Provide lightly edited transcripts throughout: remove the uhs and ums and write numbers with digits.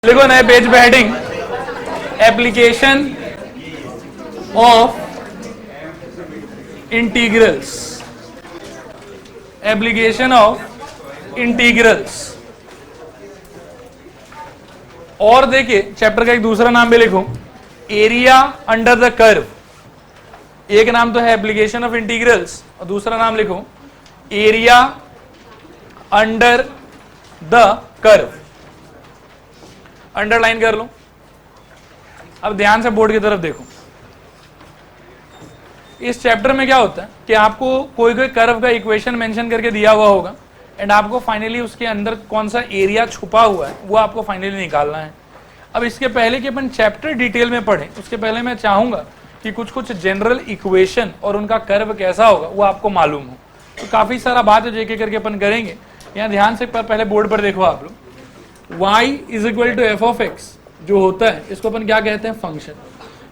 लिखो नए पेज पे heading application of integrals. Application of integrals. और देखिए चैप्टर का एक दूसरा नाम भी लिखो, एरिया अंडर द कर्व। एक नाम तो है एप्लीकेशन ऑफ इंटीग्रल्स और दूसरा नाम लिखो area under the curve. Underline कर लो। अब ध्यान से बोर्ड की तरफ देखो। इस चैप्टर में क्या होता है कि आपको कोई कोई कर्व का इक्वेशन मेंशन करके दिया हुआ होगा एंड आपको फाइनली उसके अंदर कौन सा एरिया छुपा हुआ है वो आपको फाइनली निकालना है। अब इसके पहले कि अपन चैप्टर डिटेल में पढ़ें उसके पहले मैं चाहूंगा कि कुछ कुछ जनरल इक्वेशन और उनका कर्व कैसा होगा वो आपको मालूम हो। तो काफी सारा बात है जेके करके अपन करेंगे। यहाँ ध्यान से पहले बोर्ड पर देखो आप लोग, y is equal to f of x जो होता है इसको अपन क्या कहते हैं, फंक्शन।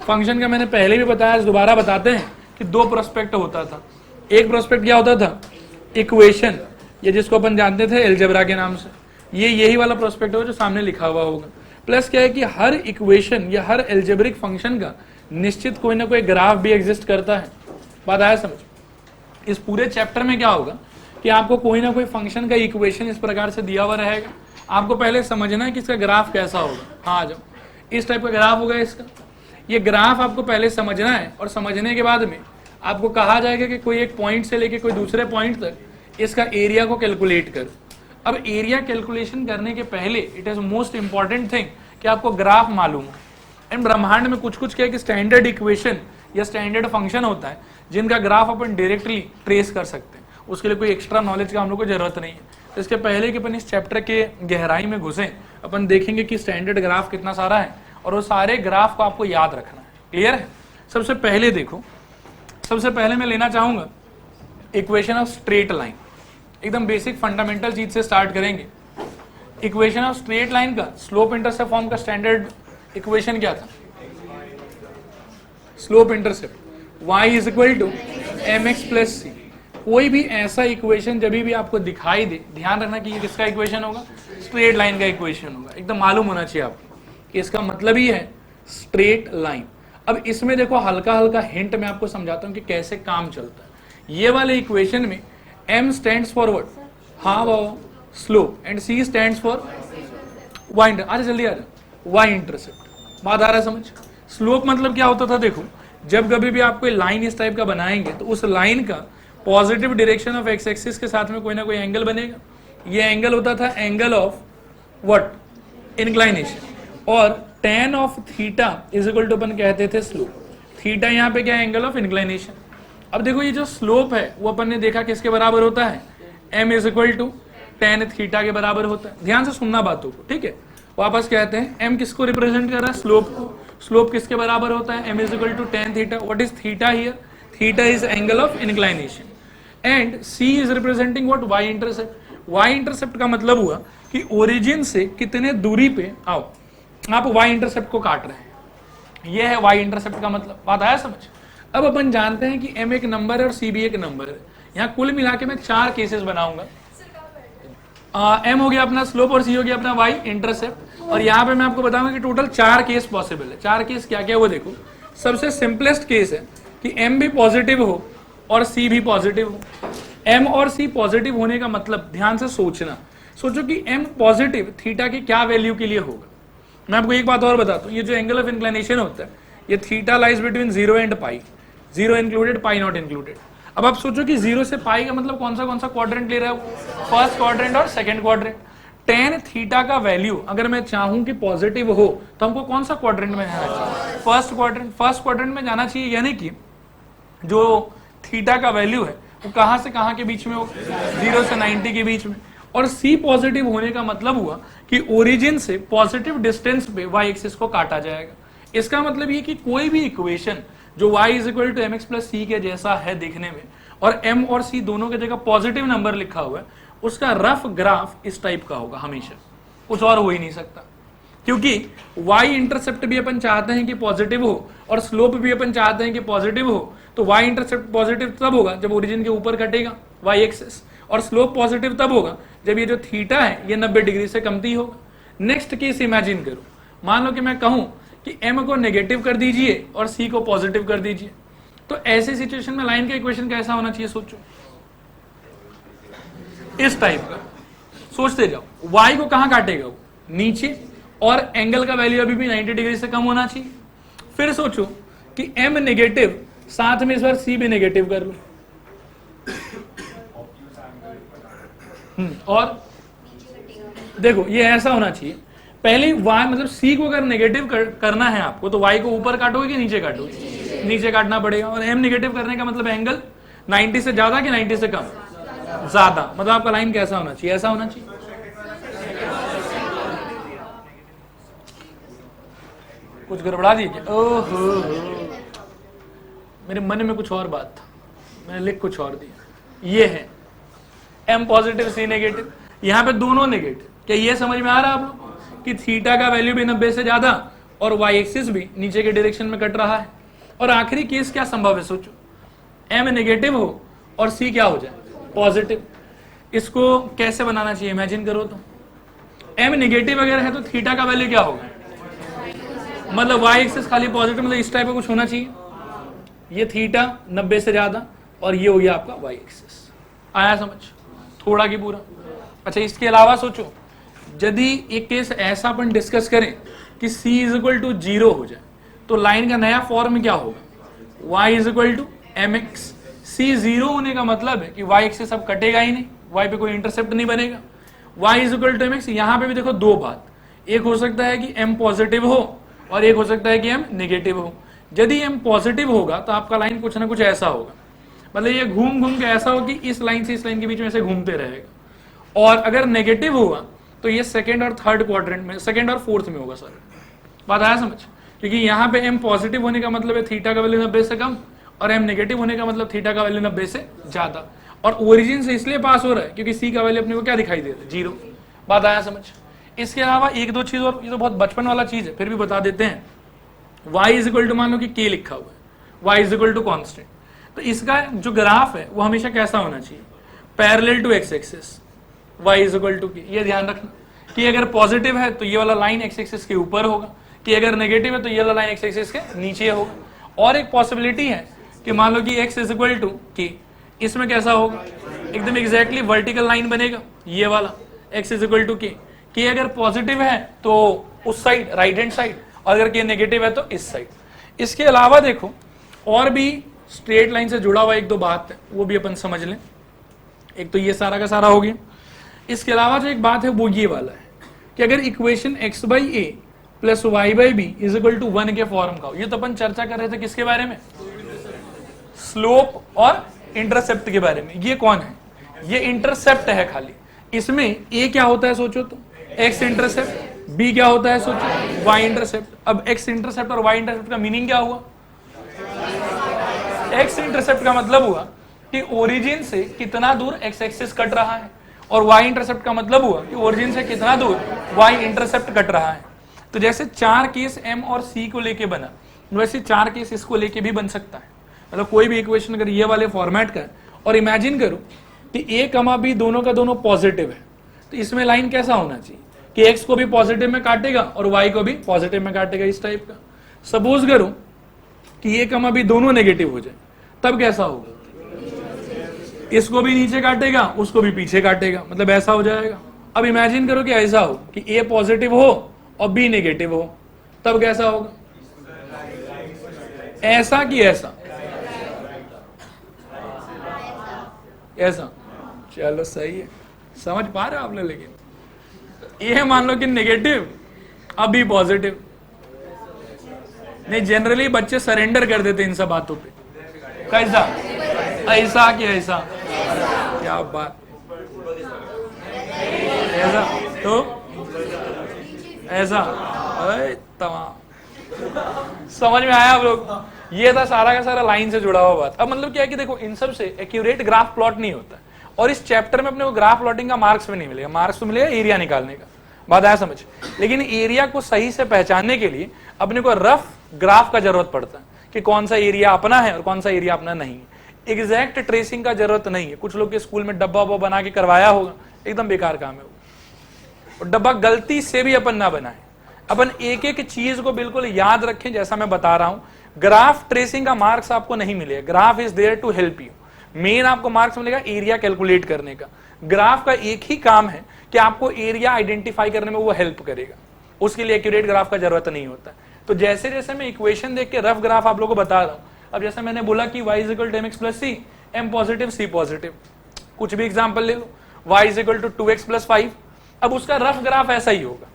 फंक्शन का मैंने पहले भी बताया, दोबारा बताते हैं कि दो प्रोस्पेक्ट होता था। एक प्रोस्पेक्ट क्या होता था, इक्वेशन, ये जिसको अपन जानते थे एलजेब्रा के नाम से, ये यही वाला प्रोस्पेक्ट होगा जो सामने लिखा हुआ होगा। प्लस क्या है कि हर इक्वेशन या हर एल्जेब्रिक फंक्शन का निश्चित कोई ना कोई ग्राफ भी एग्जिस्ट करता है। बात आया समझ। इस पूरे चैप्टर में क्या होगा कि आपको कोई ना कोई फंक्शन का इक्वेशन इस प्रकार से दिया हुआ रहेगा। आपको पहले समझना है कि इसका ग्राफ कैसा होगा। हाँ आ जाओ, इस टाइप का ग्राफ होगा इसका। ये ग्राफ आपको पहले समझना है और समझने के बाद में आपको कहा जाएगा कि कोई एक पॉइंट से लेके कोई दूसरे पॉइंट तक इसका एरिया को कैलकुलेट कर। अब एरिया कैलकुलेशन करने के पहले it is most important thing कि आपको ग्राफ मालूम है। एंड ब्रह्मांड में कुछ कुछ क्या है कि स्टैंडर्ड इक्वेशन या स्टैंडर्ड फंक्शन होता है जिनका ग्राफ अपन डायरेक्टली ट्रेस कर सकते हैं। उसके लिए कोई एक्स्ट्रा नॉलेज का हम लोग को जरूरत नहीं है। तो इसके पहले कि अपन इस चैप्टर के गहराई में घुसें अपन देखेंगे कि स्टैंडर्ड ग्राफ कितना सारा है और वो सारे ग्राफ को आपको याद रखना है। क्लियर है। सबसे पहले देखो, सबसे पहले मैं लेना चाहूंगा इक्वेशन ऑफ स्ट्रेट लाइन। एकदम बेसिक फंडामेंटल चीज से स्टार्ट करेंगे। इक्वेशन ऑफ स्ट्रेट लाइन का स्लोप इंटरसेप्ट फॉर्म का स्टैंडर्ड इक्वेशन क्या था, slope intercept y is equal to mx plus c. कोई भी ऐसा इक्वेशन जब भी आपको दिखाई दे, ध्यान रखना कि ये किसका इक्वेशन होगा, स्ट्रेट लाइन का इक्वेशन होगा। एकदम मालूम होना चाहिए आपको कि इसका मतलब ही है स्ट्रेट लाइन। अब इसमें देखो हल्का हल्का हिंट मैं आपको समझाता हूं कि कैसे काम चलता है। ये वाले इक्वेशन में m स्टैंड्स फॉर व्हाट, हाँ बाबा slope, and c stands for y inter. अरे जल्दी आ जाओ, y इंटरसेप्ट। बात आ रहा है समझ। स्लोप मतलब क्या होता था, देखो जब कभी भी आप कोई लाइन इस टाइप का बनाएंगे तो उस लाइन का positive direction of x axis के साथ में कोई ना कोई एंगल बनेगा। ये एंगल होता था एंगल ऑफ व्हाट, इंक्लाइनेशन। और tan of theta is equal to अपन कहते थे स्लोप। थीटा यहाँ पे क्या है, एंगल ऑफ इंक्लाइनेशन। अब देखो ये जो स्लोप है वो अपन ने देखा किसके बराबर होता है, m is equal to tan theta के बराबर होता है। ध्यान से सुनना बातों को, ठीक है। वापस कहते हैं m किसको रिप्रेजेंट कर रहा है, स्लोप को। स्लोप किसके बराबर होता है, m is equal to tan theta. What is theta here, theta is angle of inclination. And c is representing what, y intercept. y intercept का मतलब हुआ कि ओरिजिन से कितने दूरी पे आओ आप y इंटरसेप्ट को काट रहे हैं। ये है y इंटरसेप्ट का मतलब। बात आया समझ। अब अपन जानते हैं कि m एक नंबर है और c भी एक नंबर है। यहाँ कुल मिला के मैं 4 केसेस बनाऊंगा। m हो गया अपना स्लोप और c हो गया अपना y इंटरसेप्ट। और यहाँ पे मैं आपको बताऊंगा कि टोटल 4 केस पॉसिबल है। 4 केस क्या क्या वो देखो। सबसे सिंपलेस्ट केस है कि m भी पॉजिटिव हो और c भी पॉजिटिव हो। m और c पॉजिटिव होने का मतलब, ध्यान से सोचना, सोचो कि m पॉजिटिव थीटा की क्या वैल्यू के लिए होगा। मैं आपको एक बात और बताता हूँ, ये जो एंगल ऑफ इंक्लिनेशन होता है ये theta lies between 0 and pi, 0 included pi not included. अब आप सोचो कि 0 से पाई का मतलब कौन सा क्वाड्रेंट ले रहा है, फर्स्ट क्वाड्रेंट और सेकंड क्वाड्रेंट। tan थीटा का वैल्यू अगर मैं चाहूं कि पॉजिटिव हो तो हमको कौन सा क्वाड्रेंट में जाना चाहिए, फर्स्ट क्वाड्रेंट। फर्स्ट क्वाड्रेंट में जाना चाहिए, यानी कि जो थीटा का वैल्यू है वो कहां से कहां के बीच में हो, 0 से 90 के बीच में। और c पॉजिटिव होने का मतलब हुआ कि ओरिजिन से पॉजिटिव डिस्टेंस पे y एक्सिस को काटा जाएगा। इसका मतलब ये कि कोई भी इक्वेशन जो y is equal to mx plus c के जैसा है देखने में और m और c दोनों के जगह पॉजिटिव नंबर लिखा हुआ है, उसका रफ ग्राफ इस टाइप का होगा हमेशा, कुछ और हो ही नहीं सकता। क्योंकि y इंटरसेप्ट भी अपन चाहते हैं कि पॉजिटिव हो और स्लोप भी अपन चाहते हैं कि पॉजिटिव हो, तो y इंटरसेप्ट पॉजिटिव तब होगा जब ओरिजिन के ऊपर कटेगा y एक्सिस, और स्लोप पॉजिटिव तब होगा जब ये जो थीटा है ये 90 डिग्री से कमती होगा। नेक्स्ट केस इमेजिन करो, मान लो कि मैं कहूं कि m को नेगेटिव कर दीजिए और c को पॉजिटिव कर दीजिए, तो ऐसे सिचुएशन में लाइन का इक्वेशन कैसा होना चाहिए? सोचो, इस टाइप का सोचते जाओ। y को कहां काटेगा? वो नीचे, और एंगल का वैल्यू अभी भी 90 डिग्री से कम होना चाहिए। फिर सोचो कि m नेगेटिव, साथ में इस बार c भी नेगेटिव कर लो, और देखो ये ऐसा होना चाहिए। पहले y मतलब c को अगर नेगेटिव करना है आपको, तो y को ऊपर काटोगे कि नीचे काटोगे? नीचे काटना पड़ेगा। और m नेगेटिव करने का मतलब एंगल 90 से ज्यादा कि 90 से कम? ज्यादा। मतलब आपका लाइन कैसा होना चाहिए? ऐसा होना चाहिए। कुछ गड़बड़ा दीजिए। ओहो, मेरे मन में कुछ और बात था, मैंने लिख कुछ और दिया। ये है m पॉजिटिव c नेगेटिव, यहाँ पे दोनों नेगेटिव। क्या ये समझ में आ रहा है आप लोग कि थीटा का वैल्यू भी 90 से ज्यादा और y एक्सिस भी नीचे के डायरेक्शन में कट रहा है? और आखिरी केस क्या संभव है? सोचो, m नेगेटिव हो और c क्या हो जाए? पॉजिटिव। इसको कैसे बनाना चाहिए? इमेजिन करो तो, m नेगेटिव अगर है तो थीटा का वैल्यू क्या होगा? मतलब y एक्सिस खाली पॉजिटिव, मतलब इस टाइप का कुछ होना चाहिए। ये थीटा 90 से ज्यादा और ये हो गया आपका y एक्सिस। आया समझ? थोड़ा की पूरा। अच्छा, इसके अलावा सोचो, यदि एक केस ऐसा अपन डिस्कस करें कि c इज इक्वल टू 0 हो जाए, तो लाइन का नया फॉर्म क्या होगा? y is equal to mx। c 0 होने का मतलब है कि y एक्सिस अब कटेगा ही नहीं, y पे कोई इंटरसेप्ट नहीं बनेगा। y is equal to mx। यहाँ पे भी देखो दो बात, एक हो सकता है कि m पॉजिटिव हो और एक हो सकता है कि m नेगेटिव हो। यदि m पॉजिटिव होगा तो आपका लाइन कुछ ना कुछ ऐसा होगा, मतलब ये घूम घूम के ऐसा हो कि इस लाइन से इस लाइन के बीच में ऐसे घूमते रहेगा। और अगर नेगेटिव हुआ तो ये सेकंड और थर्ड क्वाड्रेंट में, सेकंड और फोर्थ में होगा। सर बात आया समझ? क्योंकि यहाँ पे m पॉजिटिव होने का मतलब है थीटा का वैल्यू 90 से कम, और m नेगेटिव होने का मतलब थीटा का वैल्यू 90 से ज्यादा। और ओरिजिन से इसलिए पास हो रहा है क्योंकि c का वैल्यू अपने को क्या दिखाई दे रहा है? 0। बात आया समझ? इसके अलावा एक दो चीज और, ये तो बहुत बचपन वाला चीज है, फिर भी बता देते हैं। y इज इक्वल टू, मान लो कि k लिखा हुआ है, y is equal to constant, तो इसका जो ग्राफ है वो हमेशा कैसा होना चाहिए? Parallel to x axis, y is equal to k। ये ध्यान रखना कि अगर पॉजिटिव है तो ये वाला लाइन x एक्सिस के ऊपर होगा, कि अगर नेगेटिव है तो ये वाला लाइन x एक्सिस के नीचे होगा। और एक पॉसिबिलिटी है कि मान लो कि x is equal to k, इसमें कैसा होगा? एकदम एग्जैक्टली वर्टिकल लाइन बनेगा, ये वाला x is equal to k अगर पॉजिटिव है तो उस साइड, राइट हैंड साइड, और अगर k नेगेटिव है तो इस साइड। इसके अलावा देखो और भी स्ट्रेट लाइन से जुड़ा हुआ एक दो बात है, वो भी अपन समझ लें। एक तो ये सारा का सारा हो गया। इसके अलावा जो एक बात है वो ये वाला है कि अगर equation x by a plus y by b is equal to 1 के फॉर्म का हो, ये तो अपन चर्चा कर रहे थे किसके बारे में? स्लोप और इंटरसेप्ट के बारे में। ये कौन है? ये इंटरसेप्ट है खाली। इसमें a क्या होता है सोचो तो? x intercept. b क्या होता है सोचो? y intercept. अब x इंटरसेप्ट और y इंटरसेप्ट का मीनिंग क्या हुआ? x इंटरसेप्ट का मतलब हुआ कि ओरिजिन से कितना दूर x एक्सिस कट रहा है, और y इंटरसेप्ट का मतलब हुआ कि ओरिजिन से कितना दूर y इंटरसेप्ट कट रहा है। तो जैसे 4 केस m और c को लेके बना, वैसे 4 केस इसको लेके भी बन सकता है। मतलब कोई भी इक्वेशन अगर ये वाले फॉर्मेट का है, और इमेजिन करो कि a कमा b दोनों का दोनों पॉजिटिव है, तो इसमें लाइन कैसा होना चाहिए कि x को भी पॉजिटिव में काटेगा और y को भी पॉजिटिव में काटेगा, इस टाइप का। सपोज करो कि a कमा b दोनों नेगेटिव हो जाए, तब कैसा होगा? इसको भी नीचे काटेगा, उसको भी पीछे काटेगा, मतलब ऐसा हो जाएगा। अब इमेजिन करो कि ऐसा हो कि a पॉजिटिव हो और b नेगेटिव हो, तब कैसा होगा? ऐसा कि ऐसा? ऐसा। चलो सही है, समझ पा रहे हो आप लोग। लेकिन ये मान लो कि नेगेटिव, अब b पॉजिटिव। नहीं, जनरली बच्चे सरेंडर कर देते इन सब बातों पे। कैसा? ऐसा कि ऐसा? क्या बात। ऐसा तो ऐसा तमाम। समझ में आया आप लोग? ये था सारा का सारा लाइन से जुड़ा हुआ बात। अब मतलब क्या है कि देखो इन सब से एक्यूरेट ग्राफ प्लॉट नहीं होता, और इस चैप्टर में अपने को ग्राफ प्लॉटिंग का मार्क्स भी नहीं मिलेगा। मार्क्स तो मिलेगा एरिया निकालने का, बात आया समझ। लेकिन एरिया को सही से पहचानने के लिए अपने को रफ ग्राफ का जरूरत पड़ता है कि कौन सा एरिया अपना है और कौन सा एरिया अपना नहीं है। एग्जैक्ट ट्रेसिंग का जरूरत नहीं है। कुछ लोग के स्कूल में डब्बा वब्बा बना के करवाया होगा, एकदम बेकार काम है वो। और डब्बा गलती से भी अपन ना बनाए, अपन एक एक चीज को बिल्कुल याद रखें। जैसा मैं बता रहा हूं, ग्राफ ट्रेसिंग का मार्क्स आपको नहीं मिलेगा, graph is there to help you. Main आपको मार्क्स मिलेगा एरिया कैलकुलेट करने का। ग्राफ का एक ही काम है कि आपको एरिया आइडेंटिफाई करने में वो हेल्प करेगा, उसके लिए एक्यूरेट ग्राफ का जरूरत नहीं होता। तो जैसे जैसे मैं इक्वेशन देख के रफ ग्राफ आप लोगों को बता रहा हूं, अब जैसे मैंने बोला कि y is equal to mx plus c, m positive c positive, कुछ भी एग्जांपल ले लो, y is equal to 2x plus 5, अब उसका रफ ग्राफ ऐसा ही होगा।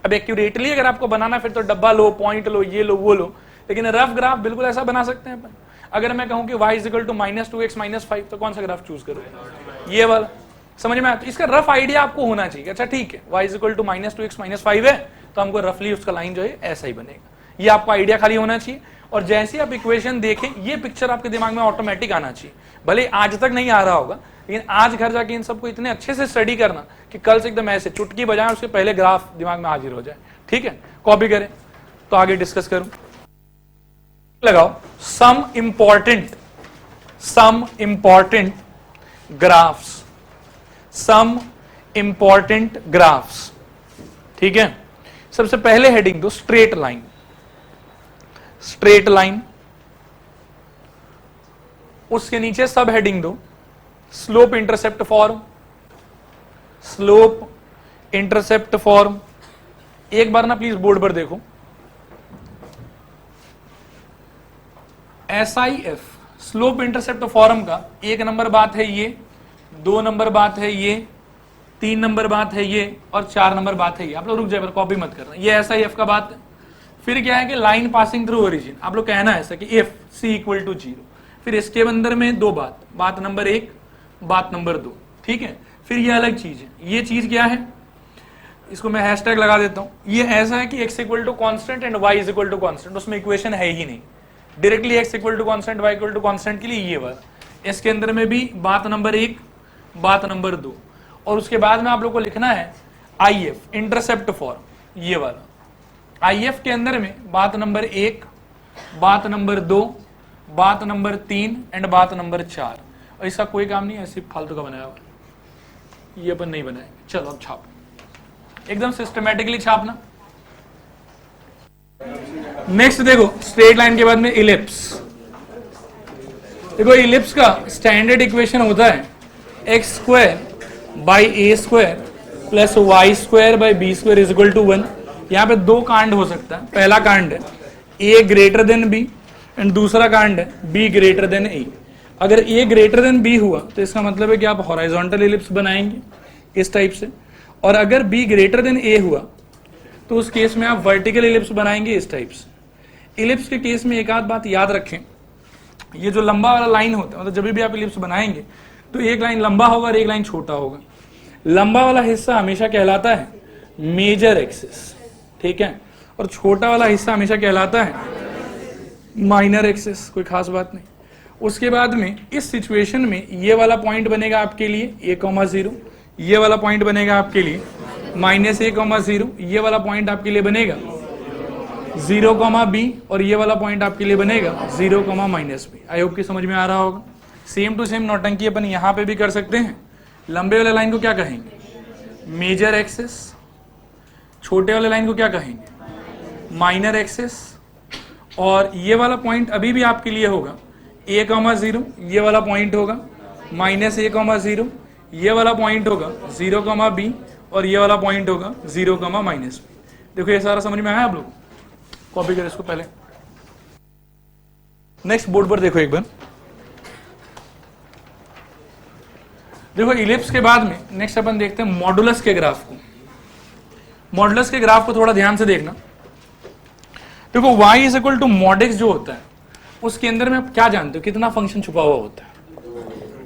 अब एक्यूरेटली अगर आपको बनाना फिर तो डब्बा लो, पॉइंट लो, ये लो वो लो, लेकिन रफ ग्राफ बिल्कुल ऐसा बना सकते हैं अपन। अगर मैं कहूं कि y is equal to -2x - 5, तो कौन सा ग्राफ चूज करो? ये वाला। समझ में आया? तो इसका रफ आइडिया आपको होना चाहिए। अच्छा ठीक है, y is equal to -2x - 5 है, तो हमको रफली उसका लाइन जो है ऐसा ही बनेगा। ये आपको आइडिया खाली होना चाहिए। और जैसे आप इक्वेशन देखें, ये पिक्चर आपके दिमाग में ऑटोमेटिक आना चाहिए। भले आज तक नहीं आ रहा होगा, लेकिन आज घर जाके इन सबको इतने अच्छे से स्टडी करना कि कल से एकदम ऐसे चुटकी बजाएं, उसके पहले ग्राफ दिमाग में हाजिर हो जाए। ठीक है, कॉपी करें। तो आगे डिस्कस करूं, लगाओ some important graphs, some important graphs. ठीक है, सबसे पहले हेडिंग दो स्ट्रेट लाइन, स्ट्रेट लाइन। उसके नीचे सब हेडिंग दो slope intercept form, slope intercept form. एक बार ना प्लीज बोर्ड पर देखो, SIF स्लोप इंटरसेप्ट फॉर्म का 1 नंबर बात है ये, 2 नंबर बात है ये, 3 नंबर बात है ये, और 4 नंबर बात है ये। आप लोग रुक जाए, पर कॉपी मत करना, ये SIF का बात है। फिर क्या है कि लाइन पासिंग थ्रू ओरिजिन, आप लोग कहना है ऐसा कि इफ c इक्वल टू 0। फिर इसके अंदर में 2 बात नंबर 1, बात नंबर 2। ठीक है, फिर ये अलग चीज है। ये चीज क्या है, इसको मैं हैशटैग लगा देता हूं। ये ऐसा है कि x equal to constant and y is equal to constant, उसमें इक्वेशन है ही नहीं, directly x equal to constant y equal to constant के लिए ये वाला। इसके अंदर में भी बात नंबर 1, बात नंबर 2, और उसके बाद में आप लोग को लिखना है IF इंटरसेप्ट फॉर्म, ये वाला। IF के अंदर में बात नंबर 1, बात नंबर 2, बात नंबर 3 एंड बात नंबर 4। और इसका कोई काम नहीं है, ऐसे फालतू का बनाया हुआ, ये अपन नहीं बनाएंगे। चलो अब छाप, एकदम सिस्टमेटिकली छापना। नेक्स्ट देखो, स्ट्रेट लाइन के बाद में इलिप्स। देखो इलिप्स का स्टैंडर्ड इक्वेशन होता है x² by a² plus y² by b² is equal to 1। यहाँ पे 2 कांड हो सकता है। पहला कांड है a greater than b and दूसरा कांड है b ग्रेटर देन a। अगर a ग्रेटर देन b हुआ तो इसका मतलब है कि आप हॉरिजॉन्टल इलिप्स बनाएंगे इस टाइप से, और अगर b ग्रेटर देन a हुआ तो उस केस में आप वर्टिकल इलिप्स बनाएंगे इस टाइप से। इलिप्स के केस में एक आध बात याद रखें, ये जो लंबा वाला लाइन होता है, मतलब जब भी आप इलिप्स बनाएंगे तो एक लाइन लंबा होगा और एक लाइन छोटा होगा। लंबा वाला हिस्सा हमेशा कहलाता है मेजर एक्सिस, ठीक है, और छोटा वाला हिस्सा हमेशा कहलाता है माइनर एक्सिस। कोई खास बात नहीं। उसके बाद में इस सिचुएशन में ये वाला पॉइंट बनेगा आपके लिए a,0, ये वाला पॉइंट बनेगा आपके लिए -a,0, ये वाला पॉइंट आपके लिए बनेगा 0,b, और ये वाला पॉइंट आपके लिए बनेगा 0,-b। आई होप कि समझ में आ रहा होगा। सेम टू सेम नौटंकी अपन यहाँ पे भी कर सकते हैं। लंबे वाले लाइन को क्या कहेंगे? Major axis. छोटे वाले लाइन को क्या कहेंगे? Minor axis. और ये वाला पॉइंट अभी भी आपके लिए होगा a,0, ये वाला पॉइंट होगा -a,0, ये वाला पॉइंट होगा 0,b, और ये वाला पॉइंट होगा 0,-b। देखो ये सारा समझ में आया आप लोग? कॉपी करें इसको पहले। नेक्स्ट बोर्ड पर देखो एक बार। देखो इलिप्स के बाद में नेक्स्ट अपन देखते हैं मॉडुलस के ग्राफ को। मॉडुलस के ग्राफ को थोड़ा ध्यान से देखना। देखो y is equal to mod x जो होता है, उसके अंदर में आप क्या जानते हो कितना फंक्शन छुपा हुआ होता है?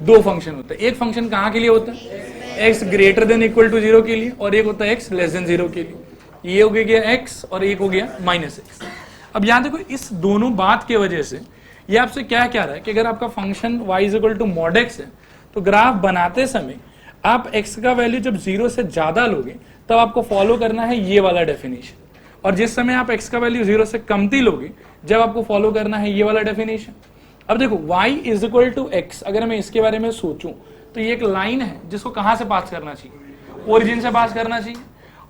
2 फंक्शन होता है। एक फंक्शन कहाँ के लिए होता है? x greater than equal to 0 के लिए, और एक होता है x लेस देन 0 के लिए। ये हो गया x और एक हो गया -x। अब यहाँ देखो इस दोनों बात के वजह से ये आपसे क्या कह रहा है कि अगर आपका function y is equal to mod x है तो ग्राफ बनाते समय आप x का वैल्यू जब 0 से ज्यादा लोगे तब आपको फॉलो करना है ये वाला डेफिनेशन, और जिस समय आप x का वैल्यू 0 से कमती लोगे जब आपको फॉलो करना है ये वाला डेफिनेशन। अब देखो y is equal to x, अगर मैं इसके बारे में सोचूं तो ये एक लाइन है जिसको कहां से पास करना चाहिए? ओरिजिन से पास करना चाहिए।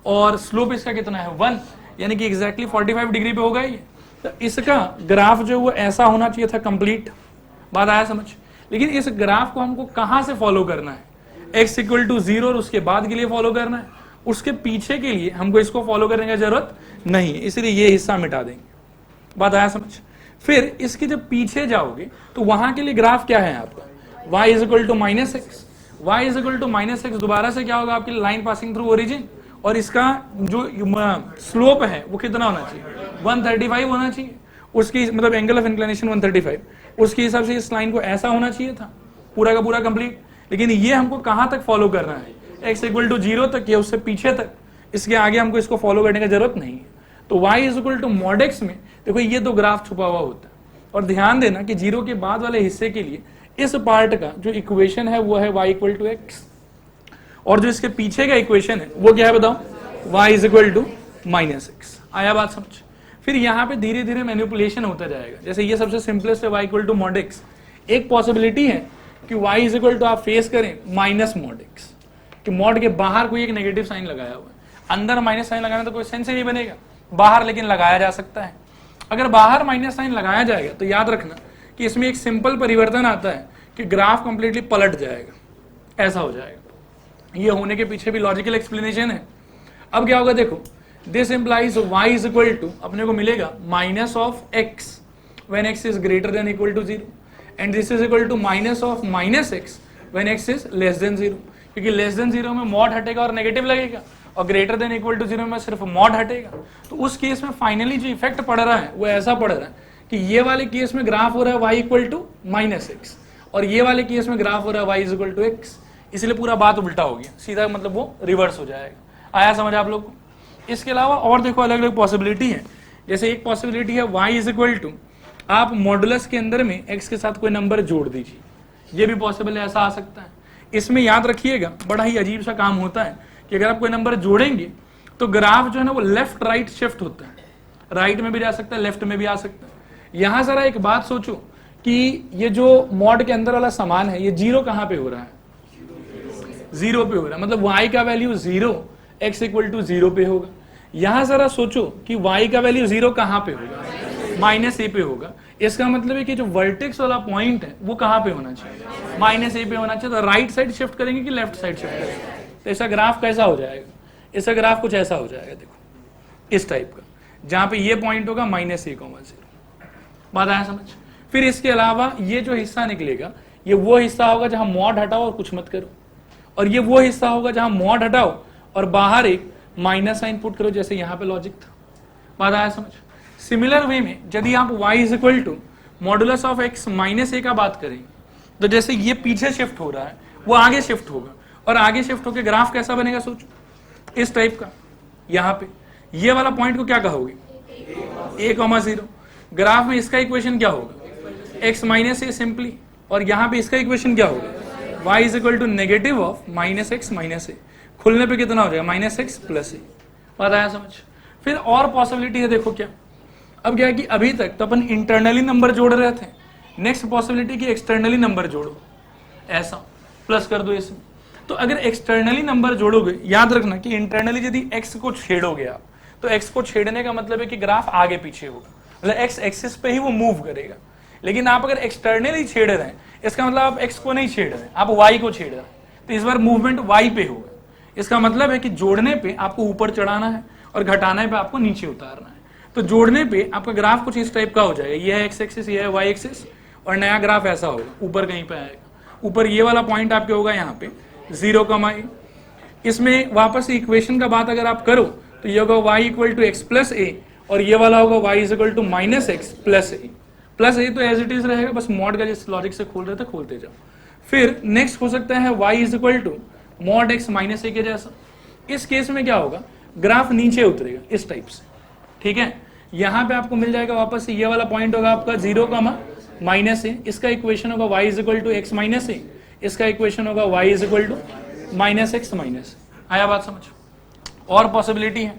और स्लोप इसका कितना है 1, यानी कि एग्जैक्टली 45 डिग्री पे होगा ये। तो इसका ग्राफ जो वो ऐसा होना चाहिए था कंप्लीट, बात आया समझ। लेकिन इस ग्राफ को हमको कहां से फॉलो करना है, x इक्वल टू 0 और उसके बाद के लिए फॉलो करना है, उसके पीछे के लिए हमको इसको फॉलो करने की जरूरत नहीं है, इसलिए ये हिस्सा मिटा देंगे, बात आया समझ। फिर इसके जब पीछे जाओगे तो वहां के लिए ग्राफ क्या है आपका, y is equal to minus x, y is equal to minus x, दोबारा से क्या होगा आपकी लाइन पासिंग थ्रू ओरिजिन, और इसका जो स्लोप है वो कितना होना चाहिए 135 होना चाहिए, उसकी मतलब एंगल ऑफ इंक्लिनेशन 135, उसके हिसाब से इस लाइन को ऐसा होना चाहिए था पूरा का पूरा कंप्लीट। लेकिन ये हमको कहां तक फॉलो करना है, x इक्वल टू 0 तक या उससे पीछे तक, इसके आगे हमको इसको फॉलो करने की जरूरत नहीं है। तो y is equal to mod x में देखो ये तो ग्राफ छुपा हुआ होता है, और ध्यान देना कि 0 के बाद वाले हिस्से के लिए इस पार्ट का जो इक्वेशन है वो है y इक्वल टू एक्स, और जो इसके पीछे का इक्वेशन है वो क्या है बताओ, y is equal to minus x. आया बात समझ। फिर यहाँ पे धीरे धीरे मैनिपुलेशन होता जाएगा, जैसे ये सबसे सिंपलेस्ट है y equal to mod x. एक पॉसिबिलिटी है कि y इज इक्वल टू आप फेस करें माइनस मॉड एक्स, कि मॉड के बाहर कोई एक नेगेटिव साइन लगाया हुआ है, अंदर माइनस साइन लगाना तो कोई सेंस ही नहीं बनेगा, बाहर लेकिन लगाया जा सकता है। अगर बाहर माइनस साइन लगाया जाएगा तो याद रखना कि इसमें एक सिंपल परिवर्तन आता है कि ग्राफ कंप्लीटली पलट जाएगा, ऐसा हो जाएगा। ये होने के पीछे भी लॉजिकल एक्सप्लेनेशन है। अब क्या होगा देखो, this implies y is equal to अपने को मिलेगा minus of x when x is greater than equal to 0, and this is equal to minus of minus x when x is less than 0, क्योंकि less than 0 में mod हटेगा और negative लगेगा, और greater than equal to 0 में सिर्फ mod हटेगा। तो उस केस में फाइनली जो इफेक्ट पड़ रहा है वो ऐसा पड़ रहा है कि ये वाले केस में ग्राफ हो रहा है y equal to minus x, और ये वाले केस में ग्राफ हो रहा है y is equal to x, इसलिए पूरा बात उल्टा हो गया, सीधा मतलब वो रिवर्स हो जाएगा। आया समझ आप लोग को। इसके अलावा और देखो अलग अलग पॉसिबिलिटी है, जैसे एक पॉसिबिलिटी है y इज इक्वल टू आप मॉडुलस के अंदर में x के साथ कोई नंबर जोड़ दीजिए, ये भी पॉसिबल है, ऐसा आ सकता है। इसमें याद रखिएगा बड़ा ही अजीब सा काम होता है कि अगर आप कोई नंबर जोड़ेंगे तो ग्राफ जो है ना वो लेफ्ट राइट शिफ्ट होता है, राइट में भी जा सकता है लेफ्ट में भी आ सकता है। यहां जरा एक बात सोचो कि ये जो मॉड के अंदर वाला सामान है ये 0 कहां पे हो रहा है, 0 पे हो रहा है, मतलब y का वैल्यू 0 x इक्वल टू 0 पे होगा। यहां जरा सोचो कि y का वैल्यू 0 कहां पे होगा, माइनस ए पे होगा। इसका मतलब है कि जो वर्टेक्स वाला पॉइंट है वो कहां पे होना चाहिए, माइनस ए पे होना चाहिए। तो राइट साइड शिफ्ट करेंगे कि लेफ्ट साइड शिफ्ट करेंगे, तो ऐसा ग्राफ कैसा हो जाएगा, इसका ग्राफ कुछ ऐसा हो जाएगा देखो इस टाइप का, जहां पे ये पॉइंट होगा माइनस ए कॉमा 0, बात आया समझ। फिर इसके अलावा ये जो हिस्सा निकलेगा ये वो हिस्सा होगा जहां मॉड हटाओ और कुछ मत करो, और ये वो हिस्सा होगा जहां मॉड हटाओ और बाहर एक माइनस साइन पुट करो, जैसे यहां पे लॉजिक था, बात आया समझ। सिमिलर वे में यदि आप y is equal to modulus of x minus a का बात करें तो जैसे ये पीछे शिफ्ट हो रहा है वो आगे शिफ्ट होगा, और आगे शिफ्ट होकर ग्राफ कैसा बनेगा सोचो इस टाइप का। यहाँ पे ये वाला पॉइंट को क्या कहोगे, a,0। ग्राफ में इसका इक्वेशन क्या होगा, x माइनस ए सिंपली, और यहाँ पे इसका इक्वेशन क्या होगा, y is equal to negative of minus x minus a, खुलने पे कितना हो जाएगा माइनस एक्स प्लस ए, बात आया समझ। फिर और पॉसिबिलिटी है देखो क्या, अब क्या है कि अभी तक तो अपन इंटरनली नंबर जोड़ रहे थे, नेक्स्ट पॉसिबिलिटी कि एक्सटर्नली नंबर जोड़ो, ऐसा प्लस कर दो इसमें। तो अगर एक्सटर्नली नंबर जोड़ोगे याद रखना कि इंटरनली यदि x को छेड़ोगे आप तो x को छेड़ने का मतलब है कि ग्राफ आगे पीछे होगा, मतलब x एक्सिस पे ही वो मूव करेगा। लेकिन आप अगर एक्सटर्नली छेड़ रहे हैं इसका मतलब आप x को नहीं छेड़ रहे, आप y को छेड़ रहे हैं, तो इस बार मूवमेंट y पे होगा। इसका मतलब है कि जोड़ने पे आपको ऊपर चढ़ाना है और घटाने पे आपको नीचे उतारना है। तो जोड़ने पे आपका ग्राफ कुछ इस टाइप का हो जाएगा, ये है एक्स एक्सिस, ये है वाई एक्सिस, और नया ग्राफ ऐसा होगा, ऊपर कहीं पे आएगा। ऊपर ये वाला पॉइंट आपके होगा यहाँ पे 0, इसमें वापस इक्वेशन का बात अगर आप करो तो ये होगा y equal to x plus a, और ये वाला होगा y is equal to minus x plus a. Plus a तो एज इट इज रहेगा, बस मॉड का जिस लॉजिक से खोल रहे थे खोलते जाओ। फिर नेक्स्ट हो सकता है y is equal to mod x minus a के जैसा। इस केस में क्या होगा, ग्राफ नीचे उतरेगा इस टाइप से, ठीक है। यहाँ पे आपको मिल जाएगा वापस से ये वाला पॉइंट होगा आपका 0, माइनस ए, इसका इक्वेशन होगा y is equal to x minus a, इसका इक्वेशन होगा y is equal to minus x minus. आया बात समझ। और पॉसिबिलिटी है,